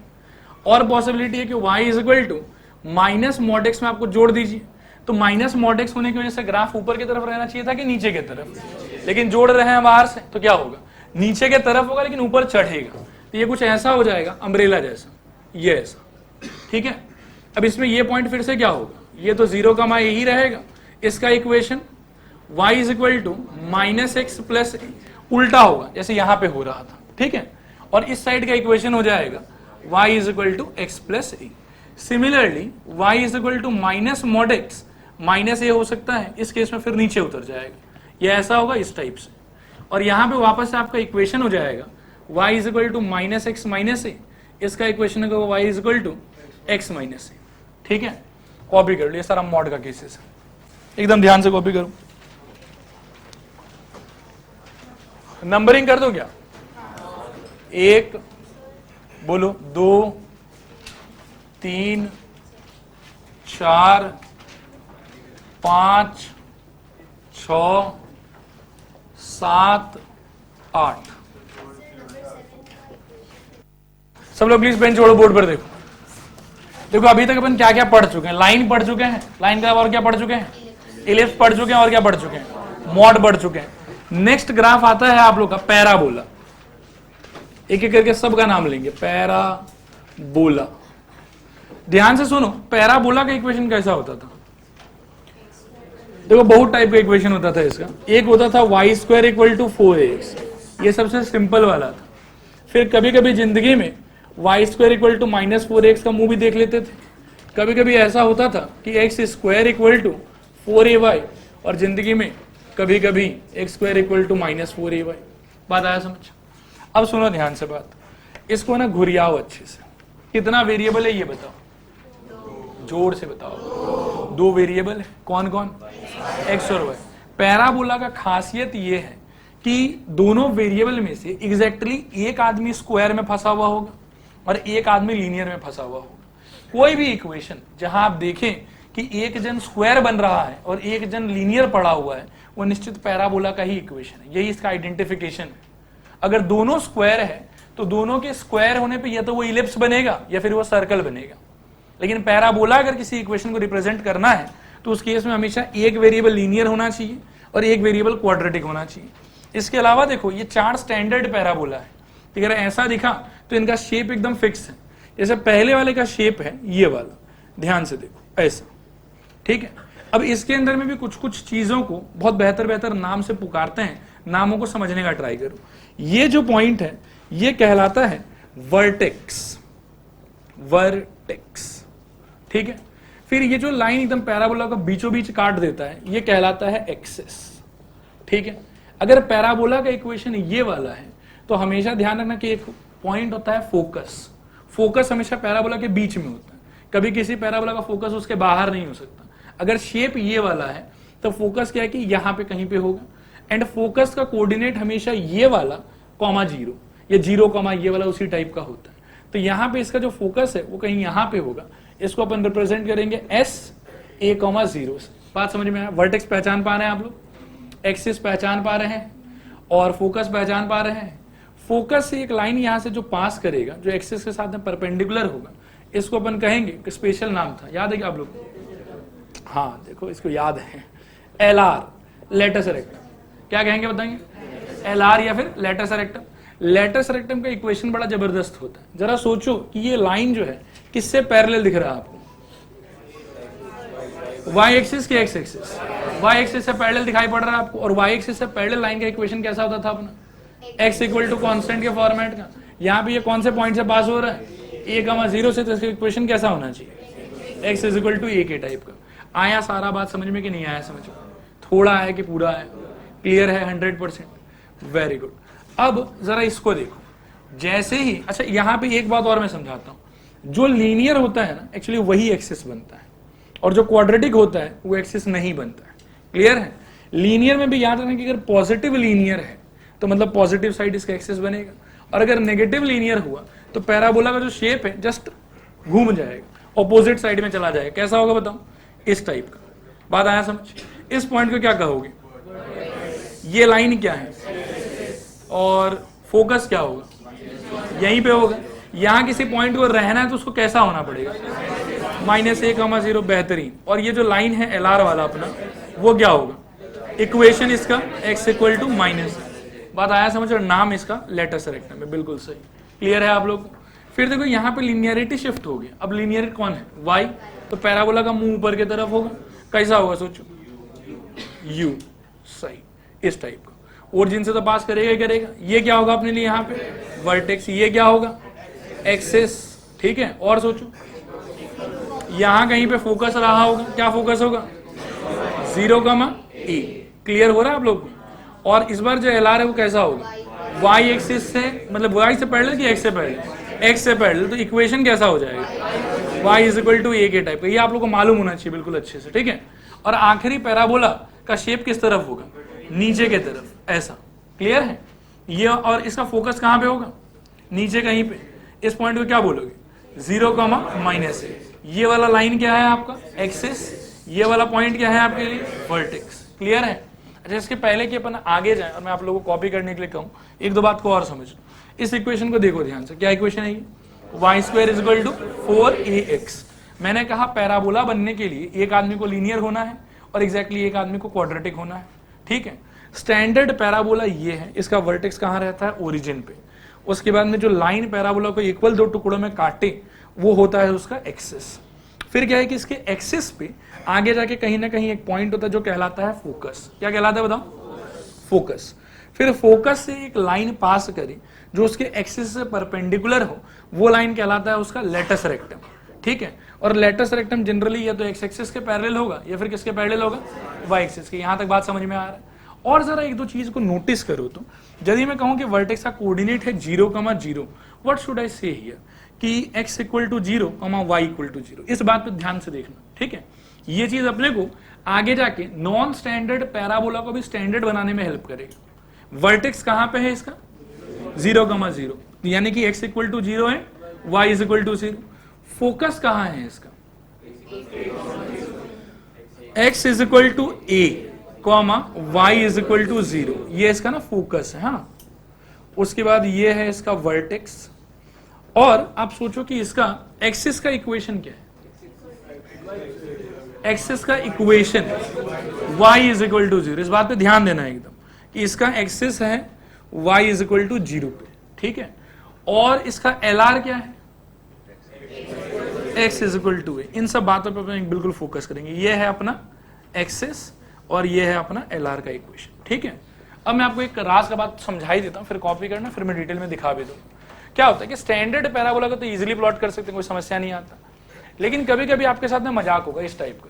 और पॉसिबिलिटी है कि y is equal to minus mod x में आपको जोड़ दीजिए, तो माइनस मॉड एक्स होने की वजह से ग्राफ ऊपर की तरफ रहना चाहिए था कि नीचे की तरफ, लेकिन जोड़ रहे हैं बाहर से तो क्या होगा, नीचे के तरफ होगा लेकिन ऊपर चढ़ेगा। तो ये कुछ ऐसा हो जाएगा अम्ब्रेला जैसा, ये ऐसा, ठीक है। अब इसमें ये पॉइंट फिर से क्या होगा, ये तो 0 का मान यही रहेगा, इसका equation y is equal to minus x plus उल्टा होगा जैसे यहां पे हो रहा था, ठीक है। और इस साइड का इक्वेशन हो जाएगा y is equal to x plus a. Similarly y is equal to minus mod x, minus a हो सकता है, इस केस में फिर नीचे उतर जाएगा, ये ऐसा होगा इस टाइप से। और यहां पे वापस से आपका इक्वेशन हो जाएगा y is equal to minus x minus a, इसका इक्वेशन होगा y is equal to x minus a, ठीक है। कॉपी कर लो, ये सारा मॉड का केसेस है, एकदम ध्यान से कॉपी करो। नंबरिंग कर दो क्या, 1 बोलो, 2 3 4 5 6 7 8। सब लोग प्लीज पेन छोड़ो, बोर्ड पर देखो। देखो अभी तक अपन क्या क्या पढ़ चुके हैं, लाइन पढ़ चुके हैं, लाइन के अलावा और क्या पढ़ चुके हैं, इलिप्स पढ़ चुके हैं, और क्या पढ़ चुके हैं, मॉड पढ़ चुके हैं। नेक्स्ट ग्राफ आता है आप लोग का पैराबोला, एक एक करके सबका नाम लेंगे। पैराबोला, ध्यान से सुनो, पैराबोला का इक्वेशन कैसा होता था। देखो बहुत टाइप का इक्वेशन होता था इसका। एक होता था Y square equal to 4ax, ये सबसे सिंपल वाला था। फिर कभी कभी जिंदगी में y square equal to minus 4ax का मुंह भी देख लेते थे। कभी कभी ऐसा होता था कि x square equal to 4ay, और जिंदगी में कभी कभी x square equal to minus 4ay। बात आया समझ। अब सुनो ध्यान से बात, इसको ना घुरियाओ अच्छे से। कितना वेरिएबल है ये बताओ, जोर से बताओ। 2 वेरिएबल है, कौन कौन, एक्स और वाई। पैराबोला का खासियत ये है कि दोनों वेरिएबल में से एग्जैक्टली एक आदमी स्क्वायर में फंसा हुआ होगा और एक आदमी लीनियर में फंसा हुआ होगा। कोई भी इक्वेशन जहां आप देखें कि एक जन स्क्वायर बन रहा है और एक जन लीनियर पड़ा हुआ है, वो निश्चित पैराबोला का ही इक्वेशन है। यही इसका आइडेंटिफिकेशन है। अगर दोनों स्क्वायर है तो दोनों के स्क्वायर होने पे या तो वो इलिप्स बनेगा या फिर वो सर्कल बनेगा। लेकिन पैराबोला अगर किसी इक्वेशन को रिप्रेजेंट करना है तो उस केस में हमेशा एक वेरिएबल लीनियर होना चाहिए और एक वेरिएबल क्वाड्रेटिक होना चाहिए। इसके अलावा देखो ये 4 स्टैंडर्ड पैराबोला है। अगर ऐसा दिखा तो इनका शेप एकदम फिक्स है। जैसे पहले वाले का शेप है ये वाला, ध्यान से देखो ऐसा, ठीक है। अब इसके अंदर में भी कुछ कुछ चीजों को बहुत बेहतर बेहतर नाम से पुकारते हैं, नामों को समझने का ट्राई करो। ये जो पॉइंट है ये कहलाता है वर्टेक्स, वर्टेक्स, ठीक है। फिर ये जो लाइन एकदम पैराबोला को बीचों बीच काट देता है ये कहलाता है एक्सिस, ठीक है। अगर पैराबोला का इक्वेशन ये वाला है तो हमेशा ध्यान रखना कि एक पॉइंट होता है फोकस। फोकस हमेशा पैराबोला के बीच में होता है, कभी किसी पैराबोला का फोकस उसके बाहर नहीं हो सकता। अगर शेप ये वाला है तो फोकस क्या है कि यहां पे कहीं पे होगा, एंड फोकस का कोऑर्डिनेट हमेशा ये वाला कॉमा 0 या 0 कॉमा ये वाला उसी टाइप का होता है। तो यहाँ पे इसका जो फोकस है वो कहीं यहाँ पे होगा। इसको अपन रिप्रेजेंट करेंगे SA,0 से। बात समझ में आया। वर्टेक्स पहचान पा रहे हैं आप लोग, एक्सिस पहचान पा रहे हैं और फोकस पहचान पा रहे हैं। फोकस से एक लाइन यहाँ से जो पास करेगा, जो एक्सिस के साथ में परपेंडिकुलर होगा, इसको अपन कहेंगे, स्पेशल नाम था, याद है क्या आप लोग? हाँ देखो इसको याद है, LR, लेटस रेक्टम। क्या कहेंगे बताएंगे? LR या फिर लेटस रेक्टम। लेटस रेक्टम का इक्वेशन बड़ा जबरदस्त होता है। जरा सोचो कि ये लाइन जो है किससे पैरेलल दिख रहा है आपको? y एक्सिस के x एक्सिस, y एक्सिस से पैरेलल दिखाई पड़ रहा है आपको। और y एक्सिस से पैरेलल लाइन का इक्वेशन कैसा होता था अपना? x इक्वल टू कॉन्स्टेंट के फॉर्मेट का। यहाँ पे ये कौन से पॉइंट से पास हो रहा है? A,0 से। तो इसका इक्वेशन कैसा होना चाहिए? x is equal to a के टाइप का। आया सारा बात समझ में कि नहीं आया समझ में? थोड़ा है कि पूरा है? क्लियर है 100%? Very good. अब जरा इसको देखो, जैसे ही, अच्छा यहाँ पे एक बात और मैं समझाता हूँ। जो लीनियर होता है ना एक्चुअली वही एक्सिस बनता है, और जो क्वाड्रेटिक होता है वो एक्सिस नहीं बनता है। क्लियर है? लीनियर में भी याद रखना कि अगर पॉजिटिव लीनियर है तो मतलब पॉजिटिव साइड इसका एक्सिस बनेगा, और अगर नेगेटिव लीनियर हुआ तो पैराबोला का जो शेप है जस्ट घूम जाएगा, ऑपोजिट साइड में चला जाएगा। कैसा होगा बताओ? इस टाइप का। बात आया समझ? इस पॉइंट को क्या कहोगे? ये लाइन क्या है और फोकस क्या होगा? यहीं पे होगा। यहां किसी पॉइंट को रहना है तो उसको कैसा होना पड़ेगा? -A,0। बेहतरीन। और ये जो लाइन है LR वाला अपना, वो क्या होगा? इक्वेशन इसका x इक्वल टू माइनस। बात आया समझ? और नाम इसका लेटस रेक्टम है। बिल्कुल सही। क्लियर है आप लोग को? फिर देखो यहाँ पे लिनियरिटी शिफ्ट हो गया, अब लिनियरिटी कौन है, y, तो पैराबोला का मुंह ऊपर की तरफ होगा, कैसा होगा सोचो, u, सही, इस टाइप का, ओरिजिन से तो पास करेगा ही करेगा। ये क्या होगा अपने लिए यहाँ पे वर्टेक्स, ये क्या होगा एक्सेस, ठीक है। और सोचो यहाँ कहीं पे फोकस रहा होगा, क्या फोकस होगा 0, a, क्लियर हो रहा है आप लोग को? और इस बार जो एल आर है वो कैसा होगा, y एक्सिस से, मतलब y से पैरेलल कि x से पैरेलल, x से पैरेलल, तो इक्वेशन कैसा हो जाएगा y is equal to a के टाइप का, ये आप लोग को मालूम होना चाहिए बिल्कुल अच्छे से, ठीक है। और आखिरी पैराबोला का शेप किस तरफ होगा, नीचे के तरफ, ऐसा, क्लियर है ये। और इसका फोकस कहाँ पे होगा, नीचे कहीं पे, इस पॉइंट को क्या बोलोगे 0, -a, ये वाला लाइन क्या है आपका एक्सिस, ये वाला पॉइंट क्या है आपके लिए वर्टेक्स, क्लियर है। अच्छा, इसके पहले कि अपन आगे जाएं और मैं आप लोगों को कॉपी करने के लिए कहूँ, एक दो बात को और समझ लो। इस इक्वेशन को देखो ध्यान से, क्या इक्वेशन है ये, y² is equal to 4ax। मैंने कहा पैराबोला बनने के लिए एक आदमी को लीनियर होना है और एग्जैक्टली एक आदमी को क्वाड्रेटिक होना है, ठीक है। स्टैंडर्ड पैराबोला ये है, इसका वर्टेक्स कहाँ रहता है, ओरिजिन पे। उसके बाद में जो लाइन पैराबोला को इक्वल 2 टुकड़ों में काटे वो होता है उसका एक्सिस। फिर क्या है कि इसके एक्सिस पे आगे जाके कहीं ना कहीं एक पॉइंट होता है जो कहलाता है फोकस। क्या कहलाता है बताओ, फोकस। फिर फोकस से एक लाइन पास करे जो उसके एक्सिस से परपेंडिकुलर हो, वो लाइन कहलाता है उसका लेटस रेक्टम, ठीक है। और लेटस रेक्टम जनरली या तो एक्स एक्सिस के पैरेलल होगा या फिर किसके पैरेलल होगा, वाई एक्सिस के। यहां तक बात समझ में आ रहा है। और जरा एक दो चीज को नोटिस करो, तो यदि मैं कहूं कि वर्टेक्स का कोऑर्डिनेट है 0, 0, व्हाट शुड आई से हियर कि x equal to 0, y equal to 0। इस बात पे ध्यान से देखना, ठीक है। ये चीज अपने को आगे जाके नॉन स्टैंडर्ड पैराबोला को भी स्टैंडर्ड बनाने में हेल्प करेगा। वर्टेक्स कहां पे है इसका 0, 0, यानी कि x इक्वल टू 0 है, y is equal to 0। Focus कहां है इसका, x is equal to a, y is equal to 0, ये इसका ना फोकस है। हाँ, उसके बाद ये है इसका वर्टेक्स। और आप सोचो कि इसका एक्सिस का इक्वेशन क्या है, एक्सिस का equation y is equal to 0। इस बात पे ध्यान देना है एकदम कि इसका एक्सिस है y इज इक्वल टू 0 पे, ठीक है। और इसका LR क्या है, x is equal to a। इन सब बातों पे अपन बिल्कुल फोकस करेंगे। ये है अपना एक्सिस और ये है अपना LR का इक्वेशन, ठीक है। अब मैं आपको एक राज का बात समझा ही देता हूं, फिर कॉपी करना, फिर मैं डिटेल में दिखा भी दूंगा। क्या होता है कि स्टैंडर्ड पैराबोला को तो इजीली प्लॉट कर सकते हैं, कोई समस्या नहीं आता। लेकिन कभी कभी आपके साथ में मजाक होगा इस टाइप का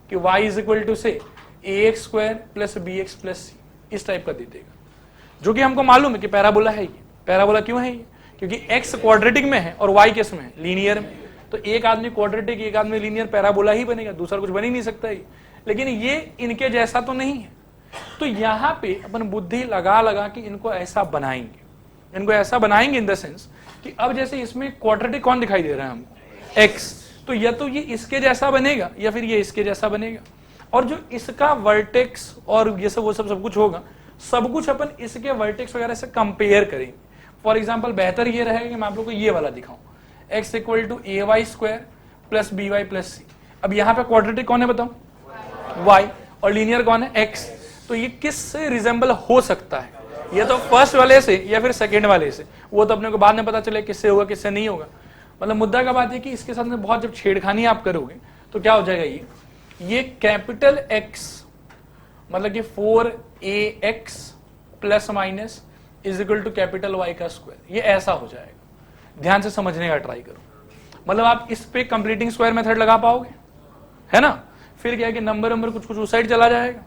कि y इज इक्वल टू से ax² plus bx plus c, इस टाइप का दे देगा, जो कि हमको मालूम है कि पैराबोला है ये। पैराबोला क्यों है ये, क्योंकि x क्वाड्रेटिक में है और y किस में है, लीनियर में। तो एक आदमी क्वाड्रेटिक, एक आदमी लीनियर, पैराबोला ही बनेगा, दूसरा कुछ बन ही नहीं सकता ये। लेकिन ये इनके जैसा तो नहीं है। तो यहाँ पे अपन बुद्धि लगा लगा कि इनको ऐसा बनाएंगे, इनको ऐसा बनाएंगे इन द सेंस कि अब जैसे इसमें क्वाड्रेटिक कौन दिखाई दे रहा है हमको, x, तो या तो ये इसके जैसा बनेगा या फिर ये इसके जैसा बनेगा। और जो इसका वर्टेक्स और ये सब वो सब कुछ होगा, सब कुछ अपन इसके वर्टेक्स वगैरह से कंपेयर करेंगे। फॉर एग्जांपल बेहतर ये रहेगा कि मैं आप लोग को ये वाला दिखाऊं, x equal to ay² plus by plus c। अब यहाँ पे क्वाड्रेटिक कौन है बताओ, y, और लीनियर कौन है, x। तो ये किससे रिजेंबल हो सकता है, ये तो फर्स्ट वाले से या फिर सेकंड वाले से, वो तो अपने को बाद में पता चले किससे होगा किससे नहीं होगा। मतलब मुद्दा का बात है कि इसके साथ में बहुत जब छेड़खानी आप करोगे तो क्या हो जाएगा, ये कैपिटल X मतलब कि 4ax plus minus is equal to capital Y का स्क्वायर, ये ऐसा हो जाएगा। ध्यान से समझने का ट्राई करो, मतलब आप इस पे कंप्लीटिंग स्क्वायर मेथड लगा पाओगे, है ना। फिर क्या है कि नंबर कुछ कुछ उस साइड चला जाएगा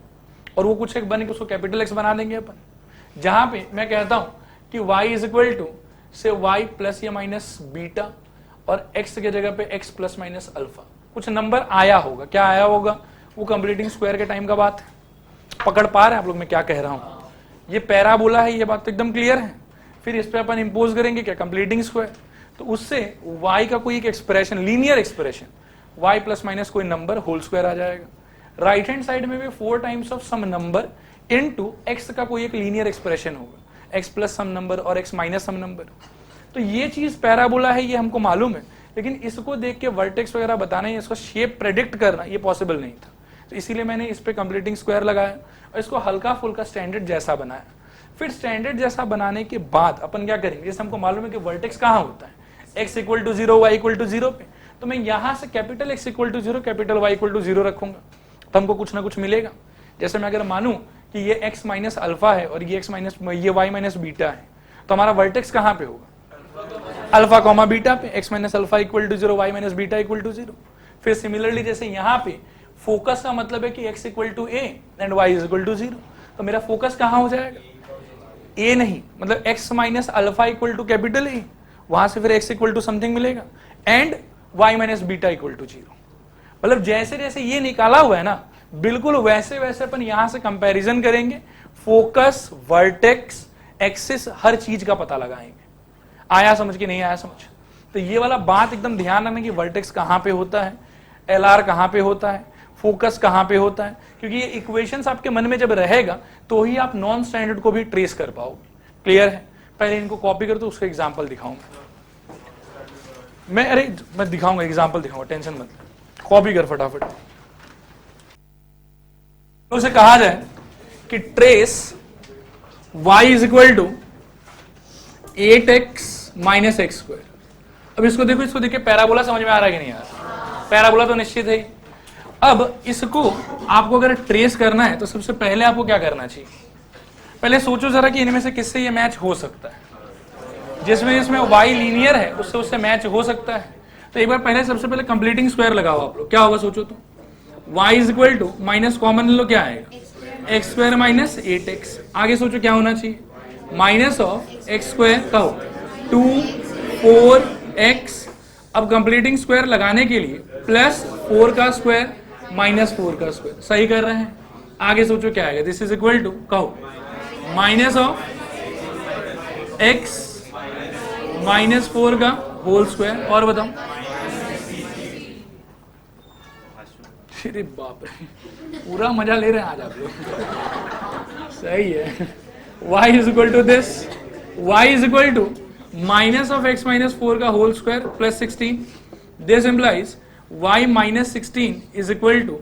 और वो कुछ एक बन के उसको कैपिटल X बना देंगे अपन। जहां पे मैं कहता हूं कि y इज इक्वल टू से y प्लस या माइनस बीटा और x के जगह पे x प्लस माइनस अल्फा, कुछ नंबर आया होगा। क्या आया होगा, वो कंप्लीटिंग स्क्वायर के टाइम का बात है। पकड़ पा रहे हैं आप लोग मैं क्या कह रहा हूं, ये पैराबोला है, ये बात तो एकदम क्लियर है। फिर इस पे अपन इंपोज करेंगे क्या, कंप्लीटिंग स्क्वायर। तो उससे y का कोई एक expression, linear expression, y plus minus कोई नंबर होल स्क्वायर आ जाएगा। राइट हैंड साइड में भी 4 times of some number into x का कोई एक लीनियर एक्सप्रेशन होगा, x प्लस सम नंबर और x माइनस सम नंबर। तो ये चीज पैराबोला है, ये हमको मालूम है, लेकिन इसको देख के वर्टेक्स वगैरह बताना, इसका शेप प्रेडिक्ट करना ये पॉसिबल नहीं था। तो इसीलिए मैंने इस पे कंप्लीटिंग स्क्वायर लगाया और इसको हल्का फुल्का स्टैंडर्ड जैसा बनाया। फिर स्टैंडर्ड जैसा बनाने के बाद अपन क्या करेंगे, जैसे हमको मालूम है कि वर्टेक्स कहाँ होता है, x equal to 0 y equal to 0 पे, तो मैं यहां से capital X equal to 0 capital Y equal to 0 रखूंगा, तो हमको कुछ ना कुछ मिलेगा। जैसे मैं अगर मानूं कि ये x माइनस अल्फा है और ये y माइनस बीटा है, तो हमारा वर्टेक्स कहाँ पे होगा, अल्फा कॉमा बीटा पे, x minus alpha equal to 0 y minus beta equal to 0। फिर सिमिलरली जैसे यहाँ पे फोकस का मतलब है कि x equal to a and y is equal to 0, तो मेरा फोकस कहाँ हो जाएगा, a नहीं, मतलब x minus alpha equal to capital A, वहां से फिर x इक्वल टू समथिंग मिलेगा and y minus beta equal to 0। मतलब जैसे जैसे ये निकाला हुआ है ना, बिल्कुल वैसे वैसे अपन यहां से कंपैरिजन करेंगे, फोकस, वर्टेक्स, एक्सिस, हर चीज का पता लगाएंगे। आया समझ के नहीं आया समझ? तो ये वाला बात एकदम ध्यान रखना कि वर्टेक्स कहां पे होता है, LR कहां पे होता है, फोकस कहां पे होता है, क्योंकि ये इक्वेशंस आपके मन में जब रहेगा तो ही आप नॉन स्टैंडर्ड को भी ट्रेस कर पाओगे। क्लियर है? पहले इनको कॉपी कर दो, उसका एग्जांपल दिखाऊंगा मैं दिखाऊंगा, एग्जांपल दिखाऊंगा, टेंशन मत, कॉपी कर फटाफट। तो उसे कहा जाए कि trace y is equal to 8x minus x square. अब इसको देखो, इसको देखिए पैराबोला समझ में आ रहा है कि नहीं आ रहा? पैराबोला तो निश्चित है। अब इसको आपको अगर ट्रेस करना है तो सबसे पहले आपको क्या करना चाहिए, पहले सोचो जरा कि इनमें से किससे ये मैच हो सकता है। जिसमें y लीनियर है उससे उससे मैच हो सकता है। तो एक बार पहले सबसे पहले कंप्लीटिंग स्क्वायर लगाओ आप लोग, क्या होगा सोचो तो, y is equal to minus common लो क्या आएगा, एक्स स्क्वायर माइनस 8x। आगे सोचो क्या होना चाहिए, माइनस ऑफ एक्स स्क्वायर का 2 4x। अब कंप्लीटिंग स्क्वायर लगाने के लिए प्लस 4 का स्क्वायर माइनस 4 का स्क्वायर, सही कर रहे हैं। आगे सोचो क्या आएगा, दिस इज इक्वल टू कहो माइनस ऑफ x माइनस 4 का होल स्क्वायर। और बताओ, अरे बाप रे, पूरा मजा ले रहे हैं आज आप लोग। सही है। y is equal to this, y is equal to minus of x minus 4 का whole square plus 16। This implies y minus 16 is equal to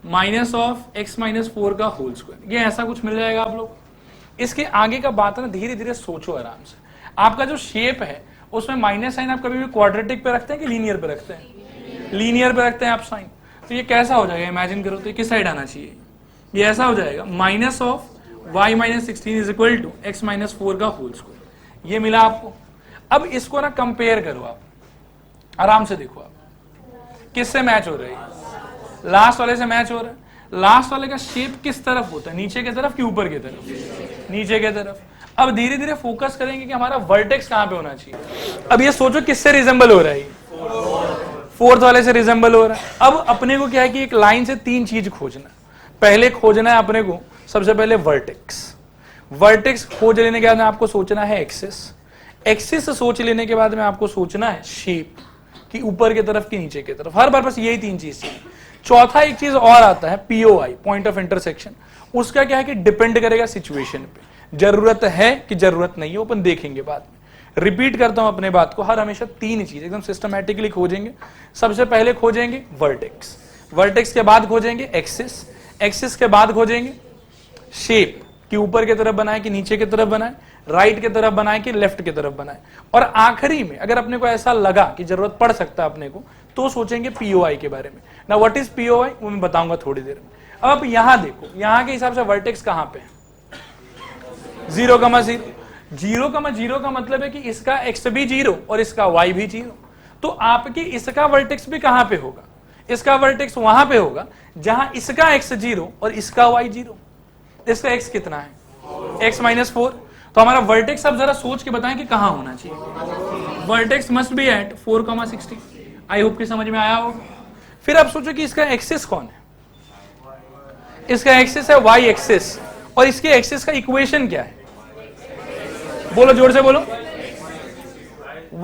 minus of x minus 4 का होल स्क्वायर। ये ऐसा कुछ मिल जाएगा आप लोग। इसके आगे का बात है ना, धीरे धीरे सोचो आराम से। आपका जो शेप है उसमें माइनस साइन आप कभी भी क्वाड्रेटिक पे रखते हैं कि लीनियर पे रखते हैं, लीनियर पे रखते हैं आप साइन। तो ये कैसा हो जाएगा, इमेजिन करो तो ये किस साइड आना चाहिए, ये ऐसा हो जाएगा minus of y minus 16 is equal to x minus 4 का होल स्क्वायर। ये मिला आपको। अब इसको ना कंपेयर करो आप, आराम से देखो आप किससे मैच हो रही है, लास्ट वाले से मैच हो रहा है। लास्ट वाले का शेप किस तरफ होता है, नीचे की तरफ कि ऊपर की तरफ, नीचे की तरफ। अब धीरे धीरे फोकस करेंगे कि हमारा वर्टेक्स कहां पे होना चाहिए। अब ये सोचो किससे रिजेंबल हो रहा है, फोर्थ वाले से रिजेंबल हो रहा है। अब अपने को क्या है कि एक लाइन से 3 चीज खोजना। पहले खोजना है अपने को सबसे पहले वर्टेक्स। वर्टेक्स खोज लेने के बाद में आपको सोचना है एक्सिस। एक्सिस सोच लेने के बाद में आपको सोचना है शेप, कि ऊपर की तरफ कि नीचे की तरफ। हर बार बस यही 3 चीज चाहिए। चौथा एक चीज और आता है POI, पॉइंट ऑफ इंटरसेक्शन। उसका क्या है कि डिपेंड करेगा सिचुएशन पे, जरूरत है कि जरूरत नहीं है, अपन देखेंगे बाद में। रिपीट करता हूं अपने बात को, हर हमेशा 3 चीज एकदम सिस्टमैटिकली खोजेंगे। सबसे पहले खोजेंगे वर्टेक्स, वर्टेक्स के बाद खोजेंगे एक्सिस, एक्सिस के बाद खोजेंगे शेप, कि ऊपर की तरफ बनाए कि नीचे की तरफ बनाए, राइट की तरफ बनाए कि लेफ्ट की तरफ बनाए, और आखिरी में अगर अपने को ऐसा लगा कि जरूरत पड़ सकता है अपने को, तो सोचेंगे POI के बारे में। ना व्हाट इज POI वो मैं बताऊंगा थोड़ी देर में। अब यहां देखो, यहां के हिसाब से वर्टेक्स कहां पे है, 0,0। 0,0 का मतलब है कि इसका x भी 0 और इसका y भी 0। तो आपके इसका वर्टेक्स भी कहां पे होगा, इसका वर्टेक्स वहां पे होगा जहां इसका x 0 और इसका y 0। इसका x कितना है, x माइनस 4। तो हमारा वर्टेक्स अब जरा सोच के बताएं कि कहां होना चाहिए। Vertex must be at 4,16। I hope कि समझ में आया होगा। फिर आप सोचो कि इसका एक्सिस कौन है, इसका एक्सिस है y एक्सिस, और इसके एक्सिस का इक्वेशन क्या है, बोलो जोर से बोलो,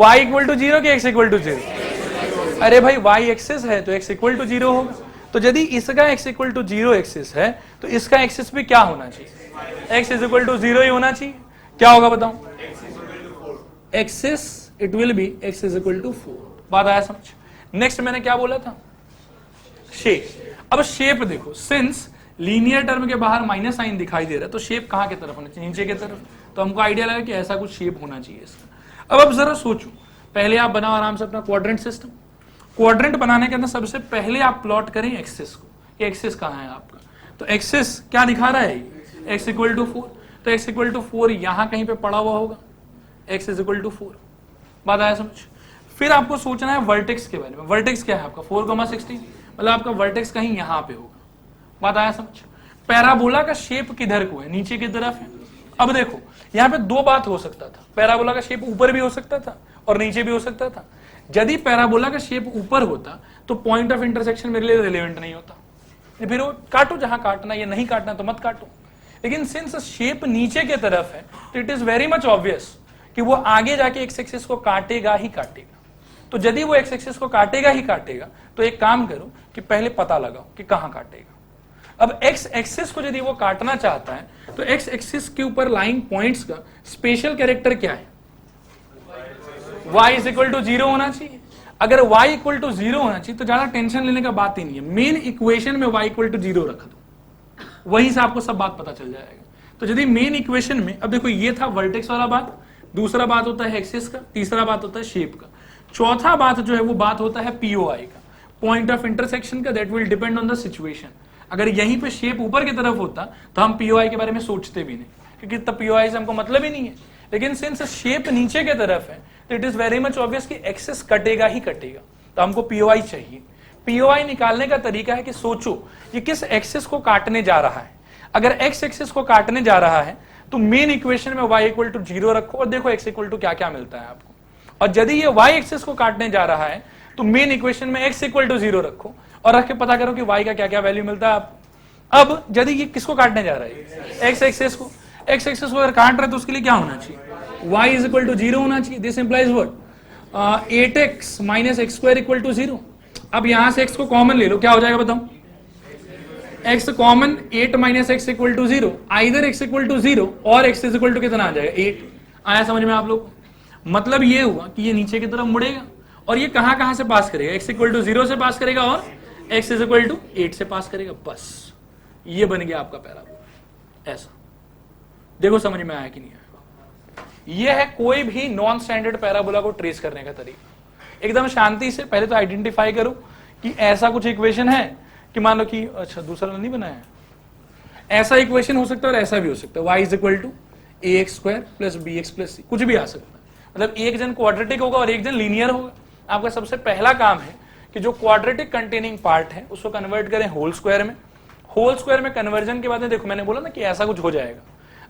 y इक्वल टू 0 कि x इक्वल टू 0। अरे भाई y एक्सिस है तो x इक्वल टू 0 होगा। तो यदि इसका x इक्वल टू 0 एक्सिस है तो इसका एक्सिस भी क्या होना चाहिए, x इज इक्वल टू 0 ही होना चाहिए। क्या होगा बताओ, axis it will be x is equal to 4। बात आया समझ। नेक्स्ट मैंने क्या बोला था, शेप। अब शेप देखो, सिंस लीनियर टर्म के बाहर माइनस साइन दिखाई दे रहा है, तो शेप कहाँ की तरफ होना चाहिए? नीचे की तरफ। तो हमको आइडिया लगा कि ऐसा कुछ शेप होना चाहिए इसका। अब जरा सोचो, पहले आप बनाओ आराम से अपना क्वाड्रेंट सिस्टम। क्वाड्रेंट बनाने के अंदर सबसे पहले आप प्लॉट करें एक्सिस को, ये एक्सिस कहाँ है आपका? तो एक्सिस क्या दिखा रहा है? x equal to 4। तो x इक्वल टू 4 यहां कहीं पे पड़ा हुआ होगा, x इज इक्वल टू 4। बात आया समझ? फिर आपको सोचना है वर्टेक्स के बारे में। वर्टेक्स क्या है आपका? 4,16, मतलब आपका वर्टेक्स कहीं यहां पे होगा। बात आया समझ? पैराबोला का शेप किधर को है? नीचे की तरफ है। अब देखो यहाँ पे दो बात हो सकता था, पैराबोला का शेप ऊपर भी हो सकता था और नीचे भी हो सकता था। यदि पैराबोला का शेप ऊपर होता तो पॉइंट ऑफ इंटरसेक्शन मेरे लिए रिलेवेंट नहीं होता, फिर वो काटो जहां काटना, ये नहीं काटना तो मत काटो। लेकिन सिंस शेप नीचे की तरफ है तो it is very much obvious कि वो आगे जाके एक्स एक्सिस को काटेगा ही काटेगा। तो यदि वो एक्स एक्सिस को काटेगा ही काटेगा तो एक काम करो कि पहले पता लगाओ कि कहां काटेगा। अब एक्स एक्सिस को यदि वो काटना चाहता है तो एक्स एक्सिस के ऊपर लाइंग पॉइंट्स का स्पेशल कैरेक्टर क्या है? y इज इक्वल टू 0 होना चाहिए। अगर y इक्वल टू 0 होना चाहिए तो ज्यादा टेंशन लेने का बात ही नहीं है, मेन इक्वेशन में y इक्वल टू 0 रख दो, वहीं से आपको सब बात पता चल जाएगा। तो यदि मेन इक्वेशन में, अब देखो ये था वर्टेक्स वाला बात, दूसरा बात होता है एक्सिस का, तीसरा बात होता है शेप का, चौथा बात जो है वो बात होता है POI का, पॉइंट ऑफ इंटरसेक्शन का। That will depend on the situation. अगर यहीं पे शेप ऊपर की तरफ होता तो हम POI के बारे में सोचते भी नहीं, क्योंकि तब POI से हमको मतलब ही नहीं है। लेकिन सिंस शेप नीचे की तरफ है तो it is very much obvious कि एक्सिस कटेगा ही कटेगा, तो हमको POI चाहिए। POI निकालने का तरीका है कि सोचो ये किस एक्सिस को काटने जा रहा है। अगर x एक्सिस को काटने जा रहा है तो मेन इक्वेशन में y इक्वल टू 0 रखो और देखो x इक्वल टू क्या क्या मिलता है आपको। और यदि ये y एक्सिस को काटने जा रहा है तो मेन इक्वेशन में x इक्वल टू 0 रखो और रख के पता करो कि y का क्या क्या वैल्यू मिलता है आपको। अब यदि ये किसको काटने जा रहा है? x एक्सिस को। x एक्सिस को अगर काट रहे तो उसके लिए क्या होना चाहिए? y इज इक्वल टू 0 होना चाहिए। This implies what? 8x minus x square equal to 0। अब यहां से x को कॉमन ले लो, क्या हो जाएगा बताओ? x common 8 minus x equal to 0, either x equal to 0 और x इज इक्वल टू कितना आ जाएगा? 8। आया समझ में आप लोग? मतलब ये हुआ कि ये नीचे की तरफ मुड़ेगा और ये कहां कहां से पास करेगा? x इक्वल टू 0 से पास करेगा और x इज इक्वल टू 8 से पास करेगा। बस ये बन गया आपका पैराबोला। ऐसा देखो समझ में आया कि नहीं आया? ये है कोई भी नॉन स्टैंडर्ड पैराबोला को ट्रेस करने का तरीका। एकदम शांति से पहले तो आइडेंटिफाई करो कि ऐसा कुछ इक्वेशन है कि मान लो कि अच्छा दूसरा नहीं बनाया है, ऐसा इक्वेशन हो सकता है और ऐसा भी हो सकता है। y is equal to ax square plus bx plus c, कुछ भी आ सकता है। मतलब एक जन क्वाड्रेटिक होगा और एक जन लीनियर होगा। आपका सबसे पहला काम है कि जो क्वाड्रेटिक कंटेनिंग पार्ट है उसको कन्वर्ट करें होल स्क्वायर में। होल स्क्वायर में कन्वर्जन के बाद में देखो मैंने बोला ना कि ऐसा कुछ हो जाएगा।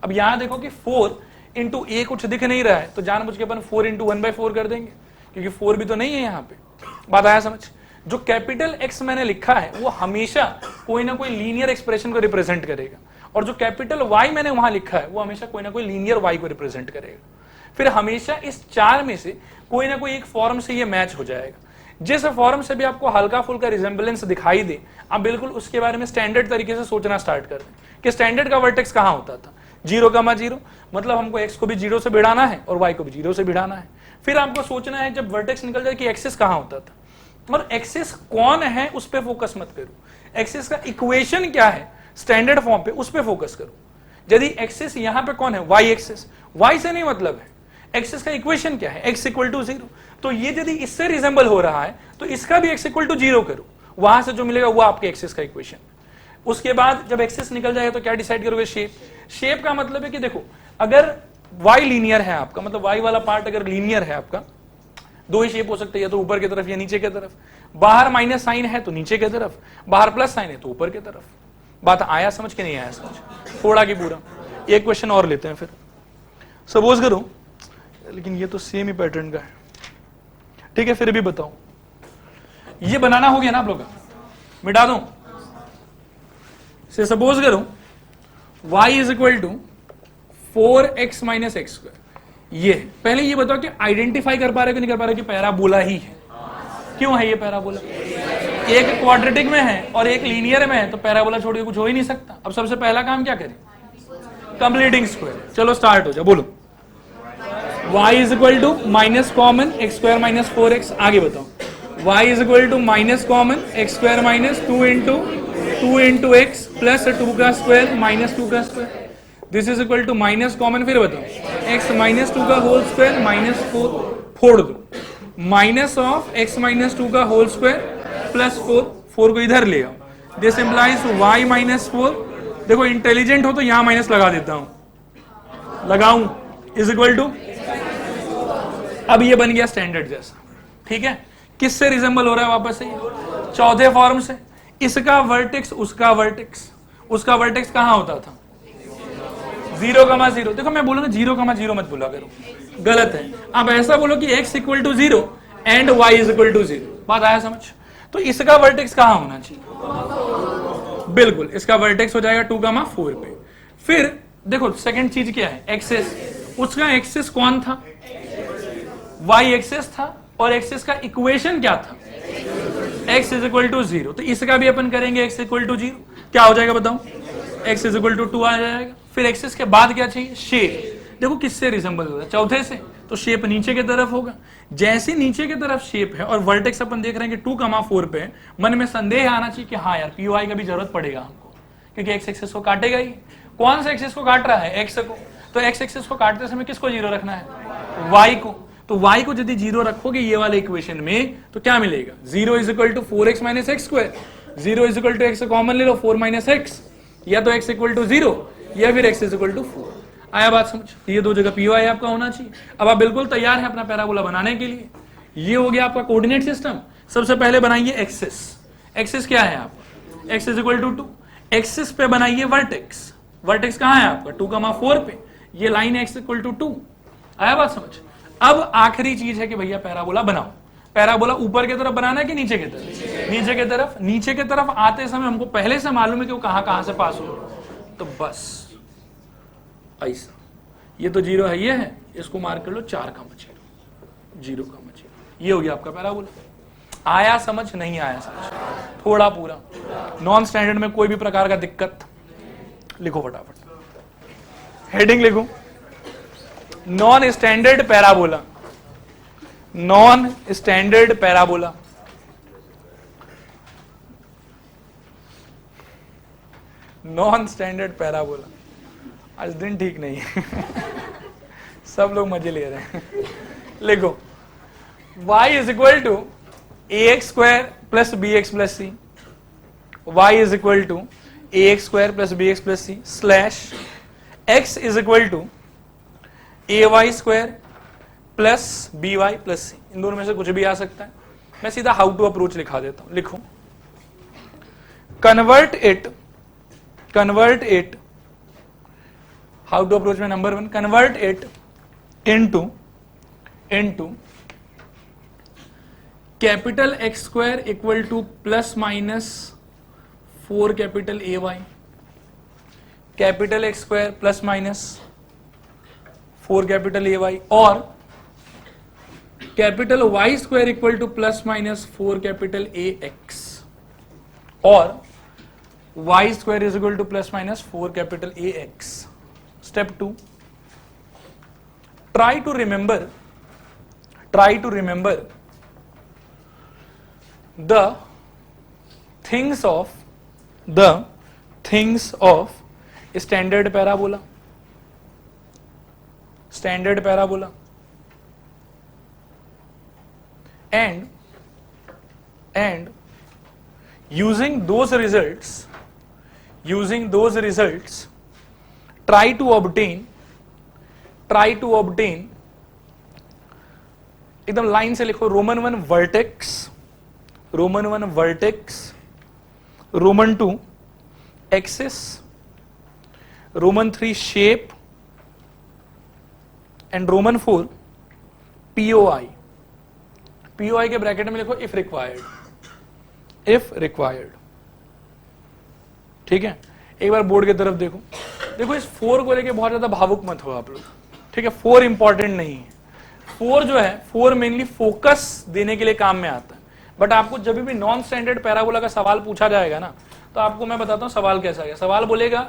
अब यहां देखो कि 4 इंटू ए कुछ दिख नहीं रहा है तो जानबूझ के अपन 4 इंटू 1/4 कर देंगे, क्योंकि 4 भी तो नहीं है यहाँ पे। बात आया समझ? जो कैपिटल X मैंने लिखा है वो हमेशा कोई ना कोई लीनियर एक्सप्रेशन को रिप्रेजेंट करेगा और जो कैपिटल Y मैंने वहां लिखा है वो हमेशा कोई ना कोई लीनियर Y को रिप्रेजेंट करेगा। फिर हमेशा इस चार में से कोई ना कोई एक फॉर्म से ये मैच हो जाएगा। जिस फॉर्म से भी आपको हल्का फुल्का रिजेंबलेंस दिखाई दे आप बिल्कुल उसके बारे में स्टैंडर्ड तरीके से सोचना स्टार्ट कर दें कि स्टैंडर्ड का वर्टेक्स कहां होता था? 0,0, मतलब हमको x को भी 0 से भिड़ाना है और y को भी 0 से भिड़ाना है। फिर आपको सोचना है जब वर्टेक्स निकल जाए कि एक्सिस कहां होता था, और एक्सिस कौन है उस पर फोकस मत करो, एक्सिस का इक्वेशन क्या है स्टैंडर्ड फॉर्म पे उस पर फोकस करो। यदि एक्सिस यहां पे कौन है? y एक्सिस, y से नहीं मतलब है, एक्सिस का इक्वेशन क्या है? x equal to 0। तो ये यदि इससे रिजेंबल हो रहा है तो इसका भी x इक्वल टू 0 करो, वहां से जो मिलेगा वो आपके एक्सिस का इक्वेशन। उसके बाद जब एक्सिस निकल जाएगा तो क्या डिसाइड करोगे? शेप। शेप का मतलब है कि देखो अगर y लीनियर है आपका, मतलब y वाला पार्ट अगर लीनियर है आपका, दो ही शेप हो सकते हैं, या तो ऊपर की तरफ या नीचे की तरफ। बाहर माइनस साइन है तो नीचे की तरफ, बाहर प्लस साइन है तो ऊपर की तरफ। बात आया समझ के नहीं आया समझ? थोड़ा की पूरा। एक क्वेश्चन और लेते हैं फिर। सपोज करो, लेकिन ये तो सेम ही पैटर्न का है, ठीक है फिर भी बताओ। ये बनाना हो गया ना आप लोग का? मिटा दूं? से सपोज करो y is equal to 4x minus x square. ये पहले ये बताओ कि आइडेंटिफाई कर पा रहे हो कि नहीं कर पा रहे कि पैराबोला ही है। क्यों है ये पैराबोला? एक क्वाड्रेटिक में है और एक लीनियर में है, तो पैराबोला छोड़ के कुछ हो ही नहीं सकता। अब सबसे पहला काम क्या करें? Completing square. चलो स्टार्ट हो जाओ, बोलो। y is equal to minus common x square minus 4x। आगे बताओ। y is equal to minus common x square minus 2 into 2 into x plus 2 का स्क्वायर माइनस 2 का square, this is equal to minus common, फिर बताओ x minus 2 का whole square minus 4, फोड़ दो, minus of x minus 2 का whole square plus 4, 4 को इधर ले आओ, दिस इंप्लाइज वाई माइनस 4, देखो इंटेलिजेंट हो तो यहां माइनस लगा देता हूं, लगाऊं, इज इक्वल टू, अब ये बन गया स्टैंडर्ड जैसा, ठीक है। किससे रिजेंबल हो रहा है वापस से, चौथे फॉर्म से, इसका वर्टेक्स उसका वर्टेक्स, उसका वर्टेक्स कहां होता था 0,0, देखो मैं बोलूंगा 0,0 मत बोला करो, गलत है, अब ऐसा बोलो कि x equal to 0 and y is equal to 0, बात आया समझ। तो इसका वर्टेक्स कहां होना चाहिए, बिल्कुल इसका वर्टेक्स हो जाएगा 2,4 पे। फिर देखो सेकंड चीज क्या है, एक्सेस, उसका एक्सेस कौन था, y एक्सेस था, और एक्सेस का इक्वेशन क्या था, x इज इक्वल टू 0, तो इसका भी अपन करेंगे x इक्वल टू 0, क्या हो जाएगा बताओ, x इज इक्वल टू 2 आ जाएगा। फिर एक्सेस के बाद क्या चाहिए, शेप, देखो किससे रिजेंबल होगा, चौथे से, तो शेप नीचे की तरफ होगा, जैसे नीचे की तरफ शेप है और वर्टेक्स अपन देख रहे हैं कि 2,4 पे, मन में संदेह आना चाहिए कि हाँ यार पीओआई का भी जरूरत पड़ेगा हमको, क्योंकि एक्स एक्सेस को काटेगा ही, कौन से एक्सेस को काट रहा है, एक्स को, तो एक्स एक्सेस को काटते समय किसको 0 रखना है, वाई को, तो y को यदि 0 रखोगे ये वाले इक्वेशन में तो क्या मिलेगा, 0 is equal to 4x minus x square, 0 is equal to x common ले लो 4 माइनस एक्स, या तो x इक्वल टू 0 या फिर x इज इक्वल टू 4, आया बात समझ। ये दो जगह पीओआई आपका होना चाहिए। अब आप बिल्कुल तैयार हैं अपना पैराबोला बनाने के लिए, ये हो गया आपका कोऑर्डिनेट सिस्टम। सबसे पहले बनाइए एक्सिस, एक्सिस क्या है आपका, x is equal to 2, axis पे बनाइए वर्टेक्स, वर्टेक्स कहां है आपका 2,4 पे, ये लाइन x इक्वल टू 2, आया बात समझ। अब आखिरी चीज है कि भैया पैराबोला बनाओ, पैराबोला ऊपर की तरफ बनाना है कि नीचे की तरफ, नीचे की तरफ, नीचे की तरफ आते समय हमको पहले से मालूम है कि वो कहां से पास हो, तो बस ऐसा, ये तो 0 है, ये है, इसको मार्क कर लो 4,0, 0,0, ये हो गया आपका पैराबोला। आया समझ, नहीं आया समझ, थोड़ा पूरा, नॉन स्टैंडर्ड में कोई भी प्रकार का दिक्कत, लिखो फटाफट, हेडिंग लिखो, non standard parabola, non standard parabola, non standard parabola. आज दिन ठीक नहीं है सब लोग मजे ले रहे हैं। लिखो y is equal to ax square plus bx plus c, y is equal to ax square plus bx plus c slash x is equal to ay square plus by plus c, इन दोनों में से कुछ भी आ सकता है। मैं सीधा हाउ टू अप्रोच लिखा देता हूं, लिखो convert it, how to approach में number 1, convert it into capital X square equal to plus minus 4 capital A Y, capital X square plus minus 4 capital A Y, और capital Y square equal to plus minus 4 capital A X, और Y square is equal to plus minus 4 capital A X. Step 2, try to remember the things of standard parabola, and using those results try to obtain, एकदम line से लिखो, Roman 1 vertex, Roman 2 axis, Roman 3 shape, and Roman 4 POI. POI के bracket में लिखो if required, ठीक है। एक बार board की तरफ देखो, इस 4 को लेके बहुत ज्यादा भावुक मत हो आप लोग, ठीक है। 4 इंपॉर्टेंट नहीं है, 4 जो है 4 मेनली फोकस देने के लिए काम में आता है। बट आपको जब भी नॉन स्टैंडर्ड पैराबोला का सवाल पूछा जाएगा ना, तो आपको मैं बताता हूं सवाल कैसा है। सवाल बोलेगा